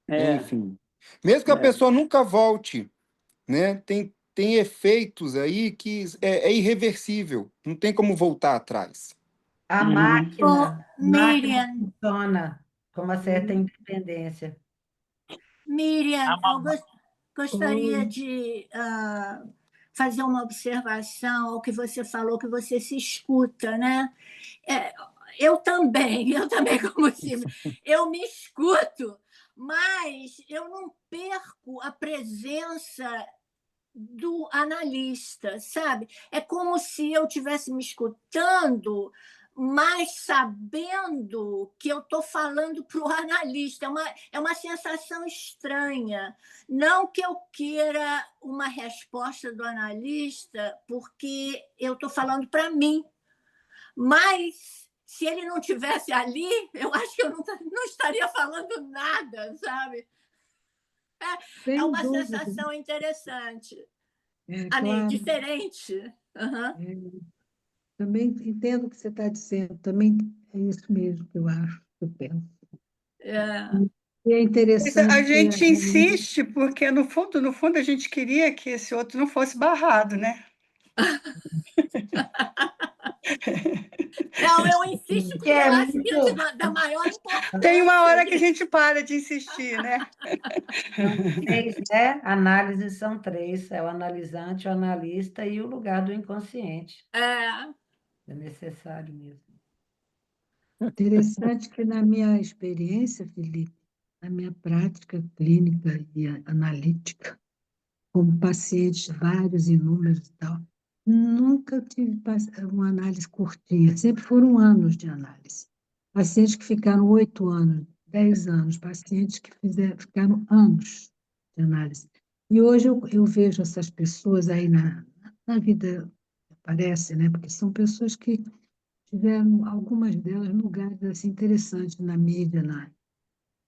[SPEAKER 5] É,
[SPEAKER 1] enfim. Mesmo que a
[SPEAKER 5] é.
[SPEAKER 1] pessoa nunca volte, né? Tem efeitos aí que é irreversível. Não tem como voltar atrás.
[SPEAKER 2] A
[SPEAKER 5] Uhum.
[SPEAKER 6] Ô,
[SPEAKER 2] máquina
[SPEAKER 6] Miriam,
[SPEAKER 2] funciona com uma certa independência.
[SPEAKER 6] Miriam, eu gostaria
[SPEAKER 4] Oi.
[SPEAKER 6] de fazer uma observação ao que você falou, que você se escuta, né? É, eu também, como Silvia, eu me escuto, mas eu não perco a presença do analista, sabe? É como se eu estivesse me escutando, mas sabendo que eu estou falando para o analista. É uma sensação estranha. Não que eu queira uma resposta do analista, porque eu estou falando para mim, mas se ele não tivesse ali, eu acho que eu não estaria falando nada, sabe? É
[SPEAKER 4] Sem
[SPEAKER 6] uma
[SPEAKER 4] dúvida.
[SPEAKER 6] sensação interessante,
[SPEAKER 4] Claro.
[SPEAKER 6] diferente. Uhum.
[SPEAKER 4] Também entendo o que você está dizendo. Também é isso mesmo que eu acho, que eu penso.
[SPEAKER 6] É.
[SPEAKER 4] E é
[SPEAKER 10] A
[SPEAKER 4] interessante.
[SPEAKER 10] gente insiste porque, no fundo, a gente queria que esse outro não fosse barrado, né?
[SPEAKER 6] Não, eu insisto
[SPEAKER 2] Que
[SPEAKER 6] porque eu
[SPEAKER 2] é
[SPEAKER 6] acho que
[SPEAKER 2] muito.
[SPEAKER 6] é da maior
[SPEAKER 10] Tem uma
[SPEAKER 6] importância.
[SPEAKER 10] hora que a gente para de insistir, né?
[SPEAKER 2] São três, né? Análises são três: é o analisante, o analista e o lugar do inconsciente.
[SPEAKER 6] É.
[SPEAKER 2] É necessário mesmo.
[SPEAKER 4] Interessante que, na minha experiência, Felipe, na minha prática clínica e analítica, como pacientes vários, inúmeros e tal, Nunca tive uma análise curtinha, sempre foram anos de análise. Pacientes que ficaram 8 anos, 10 anos, pacientes que ficaram anos de análise. E hoje eu vejo essas pessoas aí na vida, aparece, né? Porque são pessoas que tiveram, algumas delas, lugares assim, interessantes na mídia,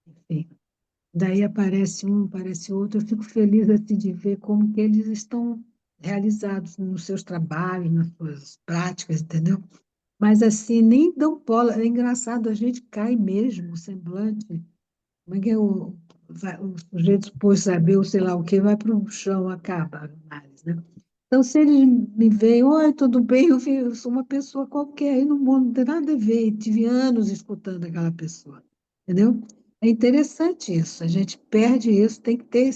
[SPEAKER 4] enfim. Daí aparece um, aparece outro. Eu fico feliz assim, de ver como que eles estão realizados nos seus trabalhos, nas suas práticas, entendeu? Mas assim, nem dão bola. É engraçado, a gente cai mesmo, o semblante. Como é que é o sujeito supôs saber, ou sei lá o que, vai para o chão, acaba a análise, né? Então, se eles me veem, oi, tudo bem? Eu sou uma pessoa qualquer aí no mundo, não tem nada a ver. Tive anos escutando aquela pessoa, entendeu? É interessante isso, a gente perde isso, tem que ter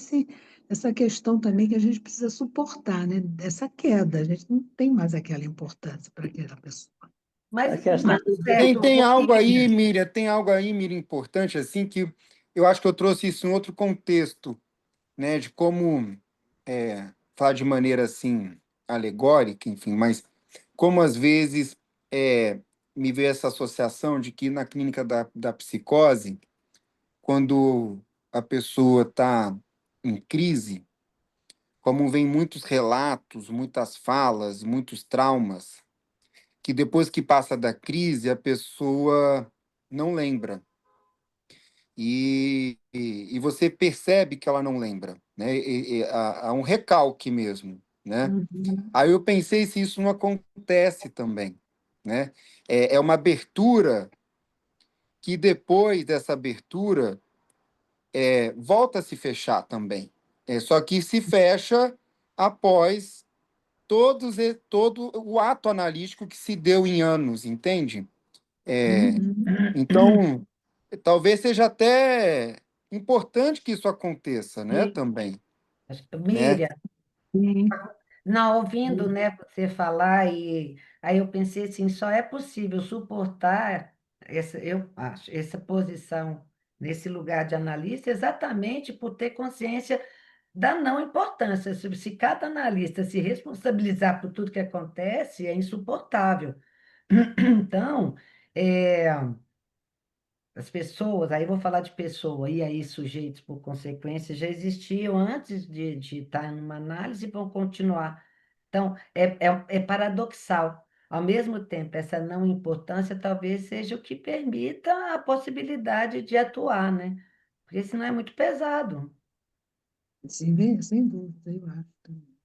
[SPEAKER 4] essa questão também que a gente precisa suportar, né? Essa queda, a gente não tem mais aquela importância para aquela pessoa.
[SPEAKER 2] Mas
[SPEAKER 5] A questão
[SPEAKER 2] tá
[SPEAKER 5] do
[SPEAKER 2] certo,
[SPEAKER 1] Tem algo aí,
[SPEAKER 2] Miriam.
[SPEAKER 1] Miriam, tem algo aí, Miriam, importante, assim, que eu acho que eu trouxe isso em outro contexto, né, de como falar de maneira, assim, alegórica, enfim, mas como às vezes me veio essa associação de que na clínica da psicose, quando a pessoa está em crise, como vem muitos relatos, muitas falas, muitos traumas, que depois que passa da crise, a pessoa não lembra. E você percebe que ela não lembra, né? Há um recalque mesmo, né?
[SPEAKER 4] Uhum.
[SPEAKER 1] Aí eu pensei se isso não acontece também, né? É uma abertura que depois dessa abertura volta a se fechar também. Só que se fecha após todo o ato analítico que se deu em anos, entende?
[SPEAKER 4] Uhum.
[SPEAKER 1] Então, talvez seja até importante que isso aconteça, né?
[SPEAKER 2] Sim.
[SPEAKER 1] Também, né?
[SPEAKER 2] Miriam,
[SPEAKER 4] Sim.
[SPEAKER 2] não, ouvindo, né, você falar, e aí eu pensei assim, só é possível suportar essa, eu acho, essa posição nesse lugar de analista exatamente por ter consciência da não importância. Se cada analista se responsabilizar por tudo que acontece, é insuportável. Então, é, as pessoas, aí eu vou falar de pessoa, e aí sujeitos por consequência, já existiam antes de estar numa análise e vão continuar. Então, é paradoxal. Ao mesmo tempo, essa não importância talvez seja o que permita a possibilidade de atuar, né? Porque senão é muito pesado.
[SPEAKER 4] Sim, sem dúvida, eu acho também.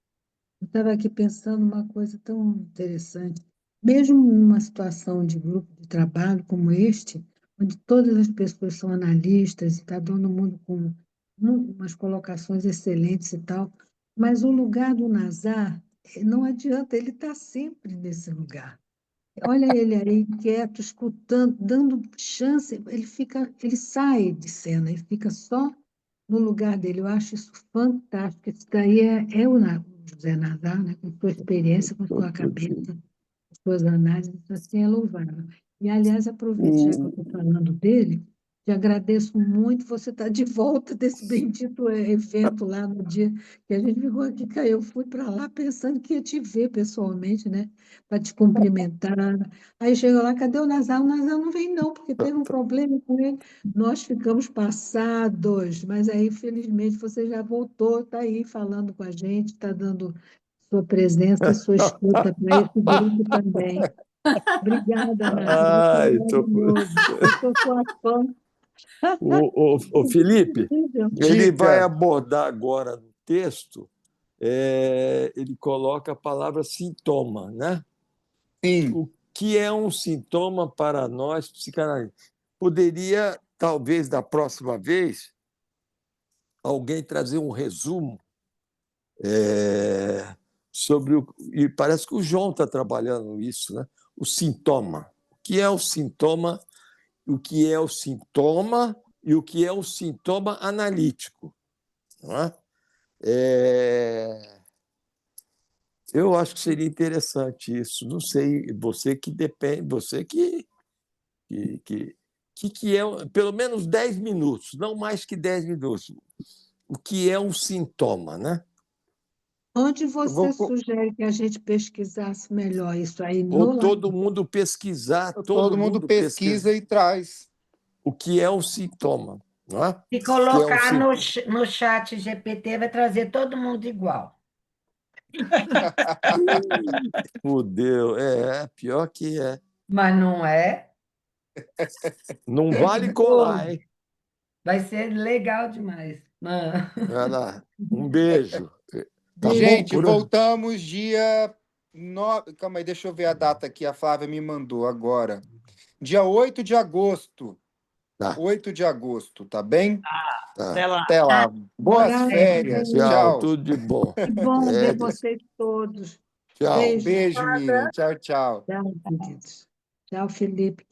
[SPEAKER 4] Eu estava aqui pensando uma coisa tão interessante. Mesmo numa situação de grupo de trabalho como este, onde todas as pessoas são analistas e está todo mundo com umas colocações excelentes e tal, mas o lugar do Nazar, não adianta, ele está sempre nesse lugar. Olha ele aí, quieto, escutando, dando chance, ele sai de cena e fica só no lugar dele. Eu acho isso fantástico. Isso daí é o José Nazar, né, com sua experiência, com sua cabeça, suas análises, assim, é louvável. E, aliás, aproveito, já que eu
[SPEAKER 3] O,
[SPEAKER 4] estou falando dele, te agradeço muito você estar de volta desse bendito evento lá no dia que a gente ficou aqui, eu fui para lá pensando que ia te ver pessoalmente, né, para te cumprimentar. Aí chegou lá, cadê o Nazar? O Nazar não vem não, porque teve um problema com ele. Nós ficamos passados, mas aí, felizmente, você já voltou, está aí falando com a gente, está dando sua presença e sua escuta para esse grupo também. Obrigada, Nasa, você é
[SPEAKER 3] Ai,
[SPEAKER 4] maravilhoso. Eu sou sua fã.
[SPEAKER 3] o Felipe, ele vai
[SPEAKER 1] Diga.
[SPEAKER 3] abordar agora no texto, ele coloca a palavra sintoma, né?
[SPEAKER 1] Sim.
[SPEAKER 3] O que é um sintoma para nós psicanalistas? Poderia, talvez, da próxima vez, alguém trazer um resumo sobre o. E parece que o João está trabalhando isso, né? O sintoma. O que é o sintoma? O que é o sintoma e o que é o sintoma analítico. Não é? Eu acho que seria interessante isso. Não sei, você que depende, você que é pelo menos 10 minutos, não mais que 10 minutos. O que é um sintoma, né?
[SPEAKER 4] Onde você
[SPEAKER 1] vou-
[SPEAKER 4] sugere que a gente pesquisasse melhor isso aí
[SPEAKER 3] Ou
[SPEAKER 4] no
[SPEAKER 3] todo mundo pesquisar,
[SPEAKER 1] Todo mundo pesquisa e traz.
[SPEAKER 3] o que é o sintoma, não é?
[SPEAKER 2] Se
[SPEAKER 3] Que é o
[SPEAKER 2] cololar
[SPEAKER 3] sintoma.
[SPEAKER 2] no chat GPT, vai trazer todo mundo igual.
[SPEAKER 3] Fudeu, pior que é.
[SPEAKER 2] Mas não é?
[SPEAKER 3] Não vale colar, hein?
[SPEAKER 2] Vai ser legal demais. Ah.
[SPEAKER 3] Vai lá. Um beijo. Tá
[SPEAKER 1] Gente,
[SPEAKER 3] bom?
[SPEAKER 1] voltamos dia 9. Calma aí, deixa eu ver a data aqui. A Flávia me mandou agora. Dia 8 de agosto.
[SPEAKER 3] Tá.
[SPEAKER 1] 8 de agosto, tá bem?
[SPEAKER 3] Tá.
[SPEAKER 5] Até lá.
[SPEAKER 1] Até lá. Boas
[SPEAKER 4] Abraço.
[SPEAKER 1] férias.
[SPEAKER 3] Tchau,
[SPEAKER 1] Tchau.
[SPEAKER 3] tudo de bom.
[SPEAKER 4] Que bom ver
[SPEAKER 3] Edson.
[SPEAKER 4] vocês todos.
[SPEAKER 3] Tchau.
[SPEAKER 4] Beijo.
[SPEAKER 1] Beijo, Miriam. Tchau, tchau.
[SPEAKER 4] Tchau, queridos. Tchau, Felipe.